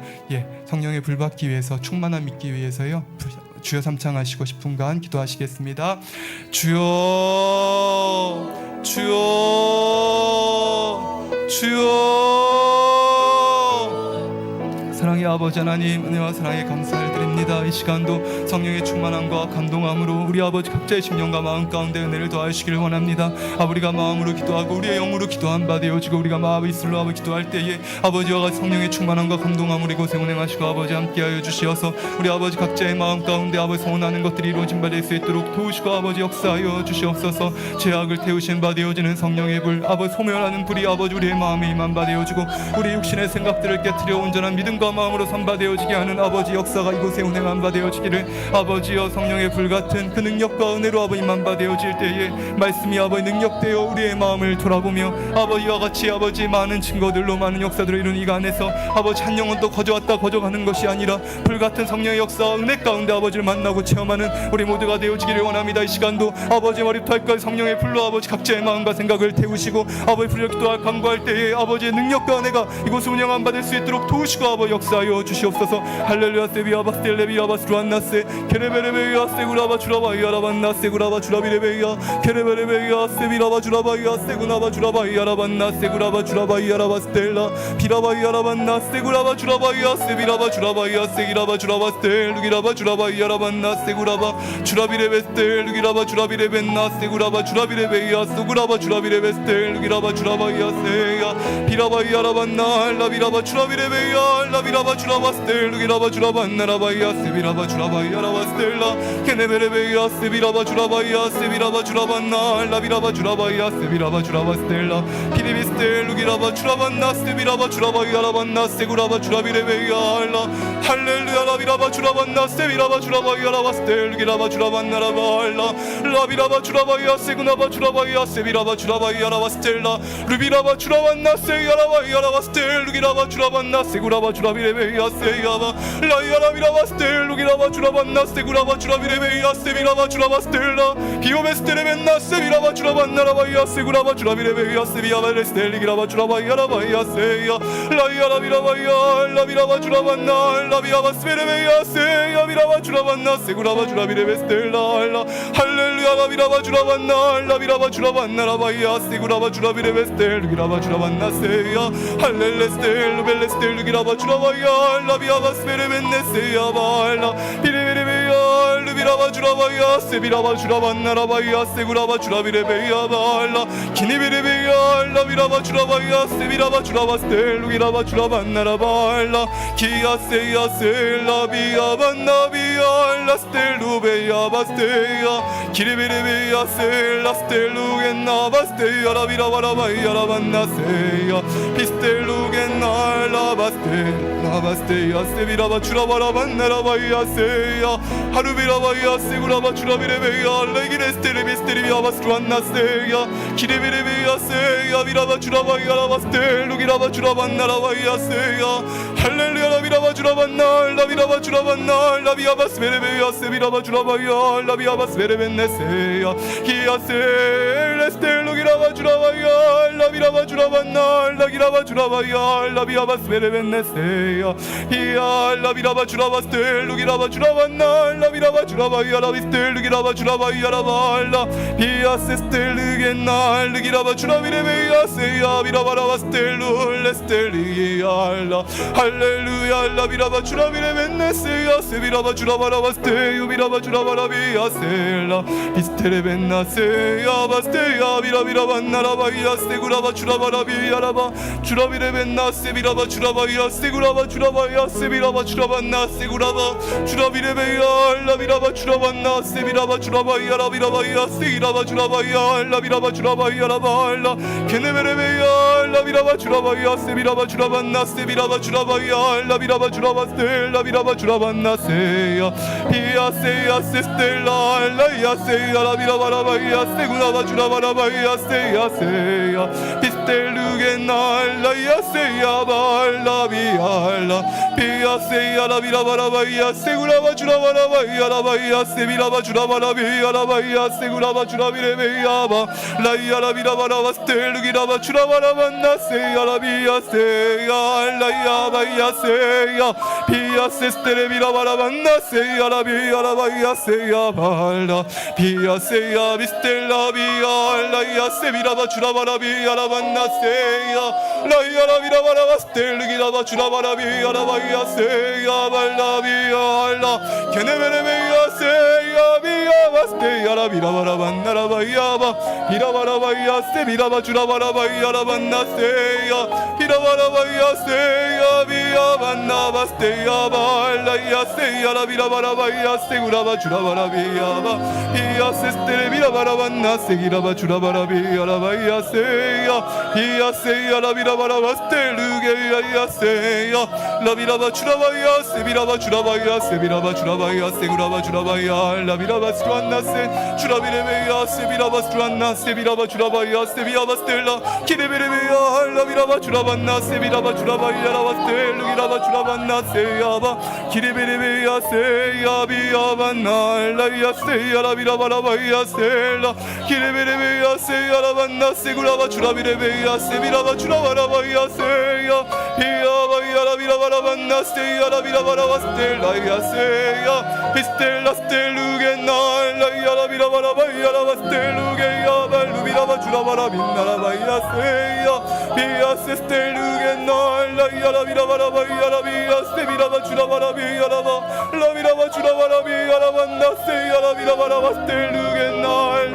[SPEAKER 2] 성령의 불 받기 위해서 충만함 믿기 위해서요, 주여 삼창하시고 10분간 기도하시겠습니다. 주여 주여 주여. 사랑의 아버지 하나님, 은혜와 사랑에 감사를 드립니다. 이 시간도 성령의 충만함과 감동함으로 우리 아버지 각자의 심령과 마음 가운데 은혜를 더하시기를 원합니다. 우리가 마음으로 기도하고 우리의 영으로 기도한 바 되어지고 우리가 마음의 입술로 아버지 기도할 때에 아버지와 같이 성령의 충만함과 감동함으로 이곳에 운행하시고 아버지 함께하여 주시어서 우리 아버지 각자의 마음 가운데 아버지 소원하는 것들이 이루어진 바 될 수 있도록 도우시고 아버지 역사하여 주시옵소서. 죄악을 태우신 바 되어지는 성령의 불, 아버지 소멸하는 불이 아버지 우리의 마음에 임한 바 되어지고 우리 육신의 생각들을 깨트려 온전한 믿음과 마음으로 선바되어지게 하는 아버지 역사가 이곳에 운행한 바 되어지기를, 아버지여 성령의 불같은 그 능력과 은혜로 아버지 임한 바 되어질 때에 말씀이 아버지 능력되어 우리의 마음을 돌아보며 아버지와 같이 아버지 많은 증거들로 많은 역사들을 이룬 이 안에서 아버지 한 영혼도 거저왔다 거저가는 것이 아니라 불같은 성령의 역사와 은혜 가운데 아버지를 만나고 체험하는 우리 모두가 되어지기를 원합니다. 이 시간도 아버지 머리부터 성령의 불로 아버지 각자의 마음과 생각을 태우시고 아버지 불려 기도할 간구할 때에 아버지의 능력과 은혜가 이곳을 운영한 받을 수 있도록 도우시고 아버지 역사하여 주시옵소서. 할렐루야 세비아바스 텔레비아바스 루안나세 케레베레베이아 세구라바 주라바이아 라반나세 구라바 주라비레베이아 케레베레베이아 세비라바 주라바이아 세구나바 주라바이아 라반나세 구라바 주라바이아 라바스텔라 비라바이아 라반나세 구라바 주라바이아 세비라바 주라바이아 세기라바 주라바스텔 루기라바 주라바이아 라반나세 구라바 주라비레베스텔 루기라바 주라비레벤나세 구라바 주라비레베이아 소구라바 주라비레베스텔 루기라바 주라바이아 세야 비라바이아 라반나 라비라바 주라비레베이아 라비라바 주라바 스텔 루기라바 주라바 나라바이야 세비라바 주라바이야 라바 스텔라 케네베레베야 세비라바 주라바이야 세비라바 주라바 나 라비라바 주라바이야 세비라바 주라바 스텔라 피리비 스텔 루기라바 주라바 나 세비라바 주라바이야 라바 나 세구라바 주라비레베야 알라 할렐루야 라비라바 주라바 나 세비라바 주라바이야 라바 스텔 루기라바 주라바 나라바 알라 라비라바 주라바이야 세구나바 주라바이야 세비라바 주라바이야 라바 스텔라 루비라바 주라바 나 세야라바이야 라바 스텔 루기라바 주라바 나 세구라바 주라비레베야 세야바 라이야라비라바 스텔 루기라바 주라바 나 세구라바 주라비레베야 세비라바 주라바 스텔라 비오베 스텔레벤나 세비라바 주라바 나라바이야 세구라바 주라비레베야 세비야바 스텔 리기라바 주라바이야 라바이야 세야 라이야라비라바이야 라비라바 주라바 나 라비야바 스베레베야 세야비라바 주라바 나 세구라바 주라비레베 스텔라 알라 할렐루야 라비라바 주라바 나 라비라바 주라바 나라바이야 세구라바 주라비레베 스텔 리기라바 주라바 나 세야 할렐레 스텔 루벨레 스텔 리기라바 주라바이야 라비야바 스베레벤네 세야바 알라 비레베레베야 루비라바 주라바이야 세비라바 주라바 나라바이야 세구라바 주라비레베야 바알라 키니비레베야 라비라바 주라바이야 세비라바 주라바 스텔 루기라바 주라바 나라바알라 키야 세야 셀라비야바 나비야 라 스텔 루베야 바스테야 키리비레베야 셀라 스텔 루겐나 바스테야 라비라바 라바이야 라반나 세야 피스텔 루겐나 라바스테 라바스테야 세비라바 주라바 라반나라바이야 세야 하루비라바이야 세구라바 주라비레베야 레기레스테레비스테리비야 바스루안나 세야 키레비레베야 세야 비라바 주라바이야 라바스텔 루기라바 주라반나라바이야 세야 할렐루야 라비라바 주라반나 라비라바 주라반나 라비아바스베레베야 세비라바 주라바이야 라비아바스베레벤네 세야 히야세 레스텔 루기라바 주라바이야 라비라바 주라반나 라기라바 주라바이야 라비아바스베레벤네 세야 히야 라비라바 주라바스텔 루기라바 주라반나 라비라바 주라바이야 라비스텔 루기라바 주라바이야 라발라 히야세스텔 루겐나 루기라바 주라비레베야 세야 비라바라바 스텔 룰레스텔 리알라 할렐루야 라비라바 주라비레벤네 세야 세비라바 주라바라바 스테유 비라바 주라바라비야 셀라 비스테레벤나 세야 바스테야 비라비라바 나라바이야 세구라바 주라바라비야 라바 주라비레벤나 세비라바 주라바이야 세구라바 주라바이야 세비라바 주라반나 세구라바 주라비레베야 라비라바 주라반나 세비라바 주라바이야 라비라바이야 세이라바 주라바이야 라비라바 주라바이야 라발라 케네베레베야 라비라바 주라바이야 세비라바 주라반나 세비라바 주라바이야 라비라바 주라바스텔 라비라바 주라반나 세야 히야 세야 세스텔라 라이야 세야 라비라바 라바이야 세구라바 주라바라바이야 세야 세야 피스텔 루겐나 라이야 세야 발라비알라 피야 세야 라비라바 라바이야 세구라바 주라바라바이야 라바이야 세비라바 주라바라비야 라바이야 세구라바 주라비레베야 바 라이야 라비라바 라바스텔 루기라바 주라바라반나 세야 라비야 세야 라이야 바이야 세야 피야 세스테레비라바 라반나 세야 라비야 라바이야 세야 발라 피야 세야 비스텔라 비야 라이야 세비라바 주라바라비야 라반나 세야 라이야 라비라바 라바스텔 루기라바 주라바라비야 라바이야 세야 발라 비야 알라 케네베레베야 세야 비야 바스테야 라비라바라반나 라바이야 바 비라바라바이야 세비라바 주라바라바이야 라반나 세야 비라바라바이야 세야 비야 반나 바스테야 발라이야 세야 라비라바라바이야 세구라바 주라바라비야 바 비야 세스테레 비라바라반나 세기라바 주라바라비야 라바이야 세야 비야 세야 라비라바라바스텔 루게야 세야 라비라바 주라바이야 세비라바 주라바이야 세비라바 주라바이야 세구라바 주라바이야 라비라바 스루안나 세 주라비레베야 세비라바 스루안나 세비라바 주라바이야 세비야바 스텔라 키레베레베야 라비라바 주라반나 세비라바 주라바이야 라바스텔 루기라바 주라반나 세야바 키레베레베야 세야 비야반나 라이야 세야 라비라바라바이야 셀라 키레베레베야 세야 라반나 세구라바 주라비레베야 세비라바 주라바라바이야 세야 히야바이야 라비라바라반나 세야 라비라바라바스텔라이야 세야 피스텔라 스텔루겐나 라이야 라비라바라바이야 라바스텔루게야 발루비라바 주라바라빈나라바이야 세야 비야 세스텔루겐나 라이야 라비라바라바이야 라비야 세비라바 주라바라비야 라바 라비라바 주라바라비야 라반나 세야 라비라바라바스텔루겐나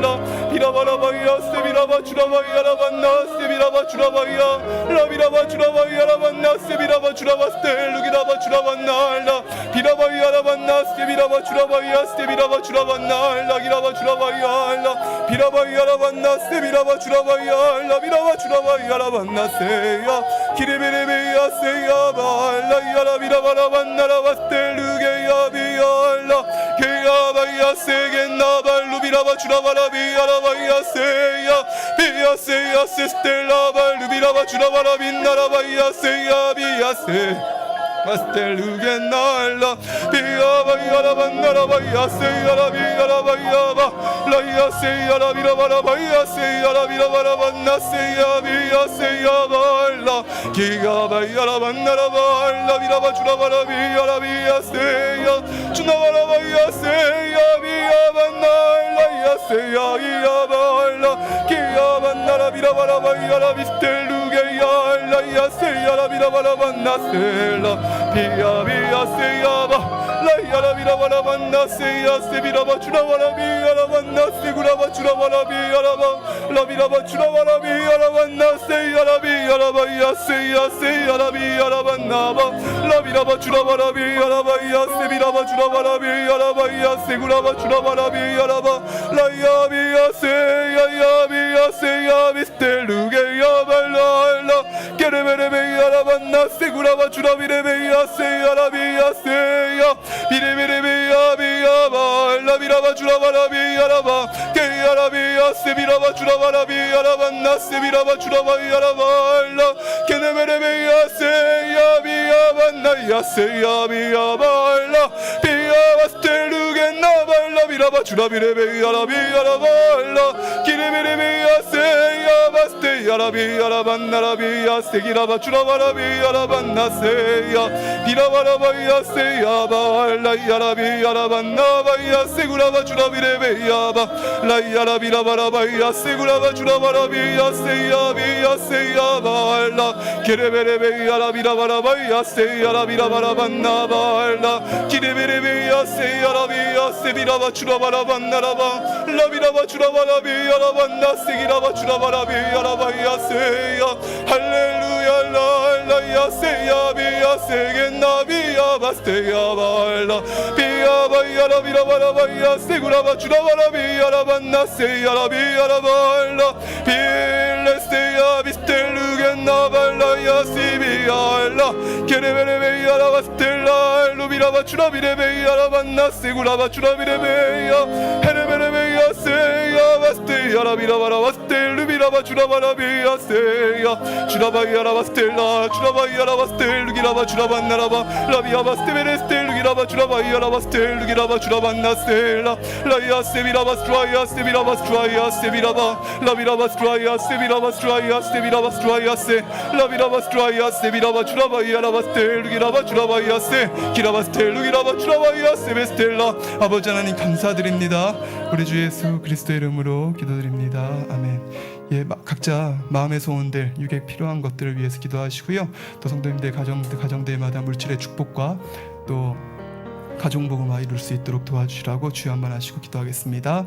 [SPEAKER 2] 라 비라바라바이야 세비라 비라바 주라바이야 라반나 세비라바 주라바이야 라비라바 주라바이야 라반나 세비라바 주라바 스텔루기라바 주라반나 비라바이야 라반나 세비라바 주라바이야 세비라바 주라반나 라기라바 주라바이야 비라바이야 라반나 세비라바 주라바이야 라비라바 주라바이야 라반나 세야 기레베레베야 세야 발라이야 라비라바 라반나 라바스텔루게야 비알라 게야바이야 세겐나 발루비라바 주라바라비야 라바이야 세야 비야 세야 세스텔라 발루비라바 주라바라 빈나라바이야 세야 비야 세 마스텔루겐날라 비야바이야라반나라바이야 세야라비야라바이야바 라이야 세야라비라바라바이야 세야라비라바라반나 세야 비야 세야발라 기가바이야라반나라발라 비라바 주라바라비야라비야 세야 주나바라바이야 세야 비야반날라이야 세야 이야발라 기야반나라 비라바라바이야라 비스텔루게야 라이야 세야라비라바라반나 세라 비야 비야 세야바 라이야라 비라바라 반나 세야 세비라바 주라바라 비야라 반나 세구라바 주라바라 비야라바 라비라바 주라바라 비야라 반나 세야라 비야라바 야 세야 세야라 비야라 반나바 라비라바 주라바라 비야라바 야 세비라바 주라바라 비야라바 야 세구라바 주라바라 비야라바 라이야 비야 세야 야 비야 세야 비스텔루게야 발라라 게레베레베 야라 반나 세구라바 주라비레베야 세야라 비야 세야 비레베레베야 비야바 라비라바 주라바라 비야라바 게야라 비야 세비라바 주라바라 비야라바 나 세비라바 주라바 비야라바 라 게레베레베야 세야 비야바 나야 세야 비야바 라 비야바 스텔루겐나 발라 비라바 주라비레베야라 비야라바 라 기레베레베야 세야 바스테야라 비야라바 나라 비야 세기라바 주라바라 비야라바 나 세야 비라바라바야 세야 라이야라비야라반나바야 세구라바 주라비레베야바 라이야라비라바라바야 세구라바 주라바라비야 세야비야 세야발라 게레베레베야라비라바라바야 세야라비라바라반나발라 기레베레베야 세야라비야 세비라바 주라바라반나라바 라비라바 주라바라비야라반나 세기라바 주라바라비야라바야 세야 할렐루야 라야 세야비야 세겐나비야 바스테야발라 비야바이야라 비라바라바야 세구라바 주라바라비야라반나 세야라비야라발라 빌레세야 비스텔루겐나발라야 시비야라 게레베레베야라 바스텔라 루비라바 주라비레베야라반나 세구라바 주라비레베야 헤레베레베야 세야 바스테야라 비라바라 바스텔루비라바 주라바라비야 세야 주라바이야라 바스텔라 주라바이야라 바스텔루기라바 주라반나라바 라비야바 스테베레스텔루기라바 주라바이야라바 스텔루기라바 주라반나 스텔라 라이야 세비라바 스트라이야 세비라바 스트라이야 세비라바 라비라바 스트라이야 세비라바 스트라이야 세비라바 스트라이야 세 라비라바 스트라이야 세비라바 주라바이야라바 스텔루기라바 주라바이야 세 기라바 스텔루기라바 주라바이야 세베스텔라 아버지 하나님 감사드립니다. 우리 주 예수 그리스도의 이름으로 기도드립니다. 아멘. 예, 각자 마음의 소원들, 유익 필요한 것들을 위해서 기도하시고요. 또 성도님들 가정들마다 물질의 축복과 또 가정복음화 이룰 수 있도록 도와주시라고 주여 한번 하시고 기도하겠습니다.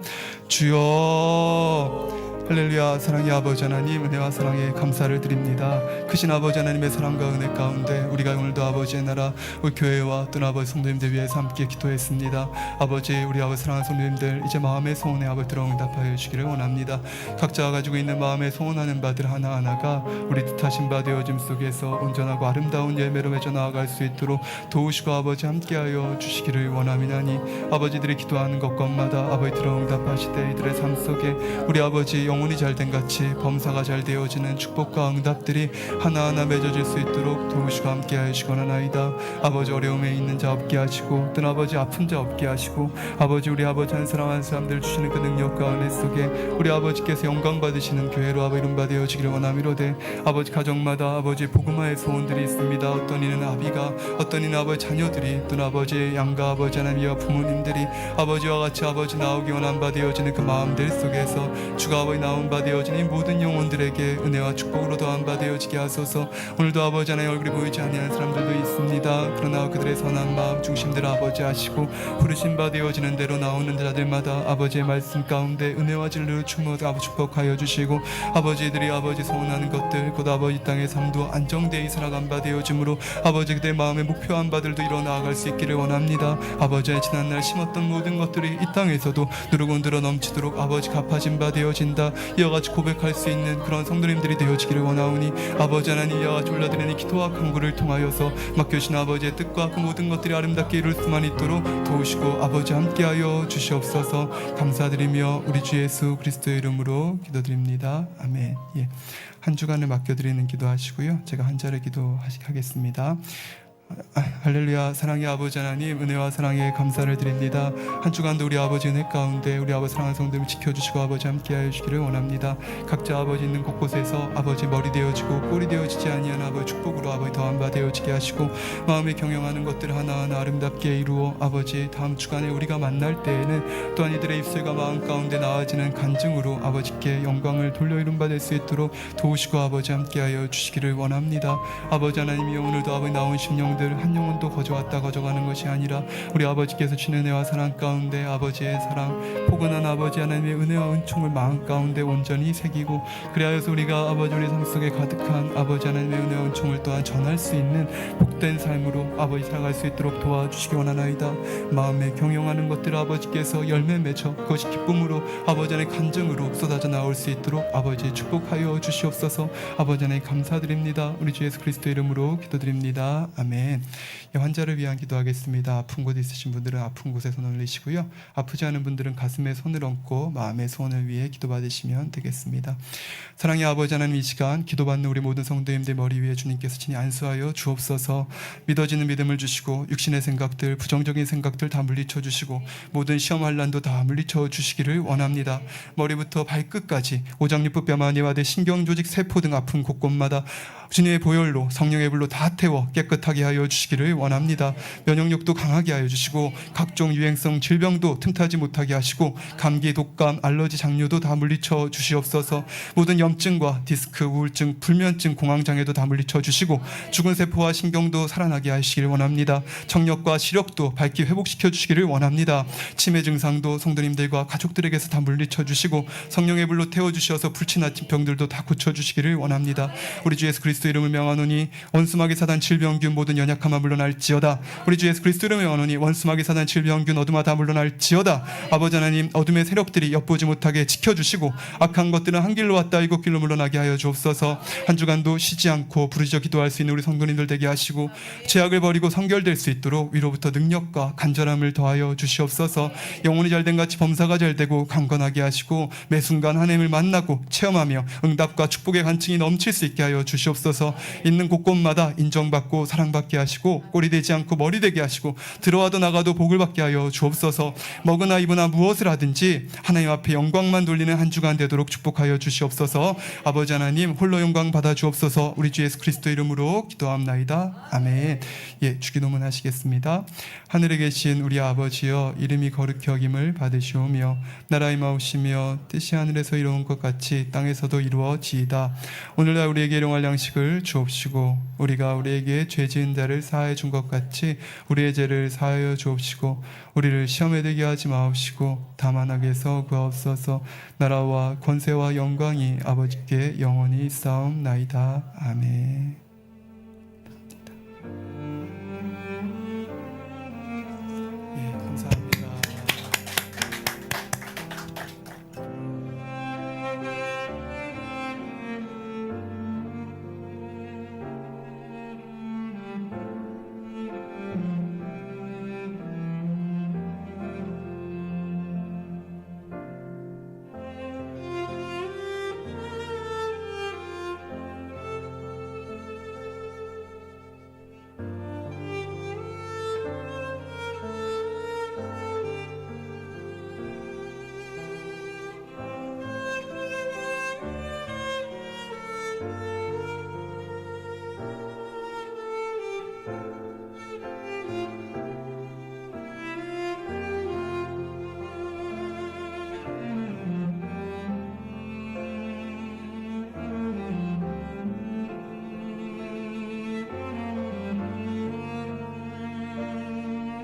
[SPEAKER 2] 주여 할렐루야. 사랑의 아버지 하나님, 은혜와 사랑에 감사를 드립니다. 크신 아버지 하나님의 사랑과 은혜 가운데 우리가 오늘도 아버지의 나라 우리 교회와 또 아버지 성도님들 위해서 함께 기도했습니다. 아버지, 우리 아버지 사랑하는 성도님들 이제 마음의 소원에 아버지 들어 응답하여 주시기를 원합니다. 각자가 가지고 있는 마음에 소원하는 바들 하나하나가 우리 뜻하신 바 되어짐 속에서 온전하고 아름다운 열매로 맺어 나아갈 수 있도록 도우시고 아버지 함께하여 주시기를 원하미나니 아버지들이 기도하는 것것마다 아버지 들어 응답하시되 이들의 삶 속에 우리 아버지 영혼이 잘된 같이 범사가 잘 되어지는 축복과 응답들이 하나하나 맺어질 수 있도록 도우시고 함께 하시거나이다. 아버지, 어려움에 있는 자 없게 하시고 또 아버지 아픈 자 없게 하시고 아버지, 우리 아버지 한 사람 한 사람들 주시는 그 능력과 은혜 속에 우리 아버지께서 영광 받으시는 교회로 아버지 이름 받으시기를 원함이로되 아버지 가정마다 아버지 복음화의 소원들이 있습니다. 어떤 이는 아비가, 어떤 이는 아버지 자녀들이, 또 아버지의 양가 아버지 하나님과 부모님들이 아버지와 같이 아버지 나오기 원한 바 되어지는 그 마음들 속에서 주가 아버지 나온 바 되어진 이 모든 영혼들에게 은혜와 축복으로 더한 바 되어지게 하소서. 오늘도 아버지 하나님 얼굴이 보이지 아니하는 사람들도 있습니다. 그러나 그들의 선한 마음 중심대로 아버지 하시고 부르신 바 되어지는 대로 나오는 자들마다 아버지의 말씀 가운데 은혜와 진리로 충만하고 축복하여 주시고 아버지들이 아버지 소원하는 것들 곧 아버지 땅의 삶도 안정되이 살아간 바 되어지므로 아버지 그들의 마음에 목표한 바들도 이뤄 나아갈 수 있기를 원합니다. 아버지의 지난날 심었던 모든 것들이 이 땅에서도 누르고 늘어 넘치도록 아버지 갚아진 바 되어진다. 이와 같이 고백할 수 있는 그런 성도님들이 되어지기를 원하오니 아버지 하나님 이와 같이 올려드리는 기도와 간구를 통하여서 맡겨주신 아버지의 뜻과 그 모든 것들이 아름답게 이룰 수만 있도록 도우시고 아버지 함께하여 주시옵소서. 감사드리며 우리 주 예수 그리스도의 이름으로 기도드립니다. 아멘. 예. 한 주간을 맡겨드리는 기도하시고요. 제가 한 절의 기도하겠습니다. 할렐루야. 사랑의 아버지 하나님 은혜와 사랑에 감사를 드립니다. 한 주간도 우리 아버지 은혜 가운데 우리 아버지 사랑하는 성도님을 지켜주시고 아버지 함께하여 주시기를 원합니다. 각자 아버지 있는 곳곳에서 아버지 머리 되어지고 꼬리 되어지지 아니한 아버지 축복으로 아버지 더한 바 되어지게 하시고 마음에 경영하는 것들 하나하나 아름답게 이루어 아버지 다음 주간에 우리가 만날 때에는 또한 이들의 입술과 마음 가운데 나아지는 간증으로 아버지께 영광을 돌려 이룬 바 될 수 있도록 도우시고 아버지 함께하여 주시기를 원합니다. 아버지 하나님이여 오늘도 아버지 나온 심령 한 영혼도 거저왔다 거저가는 것이 아니라 우리 아버지께서 주는 은혜와 사랑 가운데 아버지의 사랑 포근한 아버지 하나님의 은혜와 은총을 마음 가운데 온전히 새기고 그리하여서 우리가 아버지 우리 삶 속에 가득한 아버지 하나님의 은혜와 은총을 또한 전할 수 있는 복된 삶으로 아버지 살아갈 수 있도록 도와주시기 원하나이다. 마음에 경영하는 것들 아버지께서 열매 맺어 그것이 기쁨으로 아버지 하나님의 간증으로 쏟아져 나올 수 있도록 아버지 축복하여 주시옵소서. 아버지 하나님 감사드립니다. 우리 주 예수 그리스도 이름으로 기도드립니다. 아멘. 환자를 위한 기도하겠습니다. 아픈 곳 있으신 분들은 아픈 곳에 손을 올리시고요. 아프지 않은 분들은 가슴에 손을 얹고 마음의 소원을 위해 기도받으시면 되겠습니다. 사랑의 아버지 하나님 이 시간 기도받는 우리 모든 성도님들 머리 위에 주님께서 친히 안수하여 주옵소서. 믿어지는 믿음을 주시고 육신의 생각들 부정적인 생각들 다 물리쳐 주시고 모든 시험 환난도 다 물리쳐 주시기를 원합니다. 머리부터 발끝까지 오장육부 뼈마니와 신경조직 세포 등 아픈 곳곳마다 주님의 보혈로 성령의 불로 다 태워 깨끗하게 하여 주시기를 원합니다. 면역력도 강하게 하여 주시고 각종 유행성 질병도 틈타지 못하게 하시고 감기, 독감, 알러지, 장뇨도 다 물리쳐 주시옵소서. 모든 염증과 디스크, 우울증, 불면증, 공황장애도 다 물리쳐 주시고 죽은 세포와 신경도 살아나게 하시기를 원합니다. 청력과 시력도 밝게 회복시켜 주시기를 원합니다. 치매 증상도 성도님들과 가족들에게서 다 물리쳐 주시고 성령의 불로 태워 주셔서 불치나친 병들도 다 고쳐 주시기를 원합니다. 우리 주 예수 그리스도 이름을 명하노니 원수마귀 사단 질병균 모든 연약함아 물러날지어다. 우리 주 예수 그리스도 이름을 명하노니 원수마귀 사단 질병균 어둠아 다 물러날지어다. 아버지 하나님 어둠의 세력들이 엿보지 못하게 지켜주시고 악한 것들은 한 길로 왔다 일곱 길로 물러나게 하여 주옵소서. 한 주간도 쉬지 않고 부르짖어 기도할 수 있는 우리 성도님들 되게 하시고 죄악을 버리고 성결될 수 있도록 위로부터 능력과 간절함을 더하여 주시옵소서. 영혼이 잘된 같이 범사가 잘되고 강건하게 하시고 매 순간 하나님을 만나고 체험하며 응답과 축복의 간증이 넘칠 수 있게 하여 주시옵소서. 있는 곳곳마다 인정받고 사랑받게 하시고 꼴이 되지 않고 머리 되게 하시고 들어와도 나가도 복을 받게 하여 주옵소서. 먹으나 입으나 무엇을 하든지 하나님 앞에 영광만 돌리는 한 주간 되도록 축복하여 주시옵소서. 아버지 하나님 홀로 영광 받아 주옵소서. 우리 주 예수 그리스도 이름으로 기도합나이다. 아멘. 예, 주기도문 하시겠습니다. 하늘에 계신 우리 아버지여 이름이 거룩히 여김을 받으시오며 나라의 마옵시며 뜻이 하늘에서 이루어진 것 같이 땅에서도 이루어지이다. 오늘날 우리에게 일용할 양식을 주옵시고 우리가 우리에게 죄 지은 자를 사하여 준 것 같이 우리의 죄를 사하여 주옵시고 우리를 시험에 들게 하지 마옵시고 다만 악에서 구하옵소서. 나라와 권세와 영광이 아버지께 영원히 있사옵나이다. 아멘.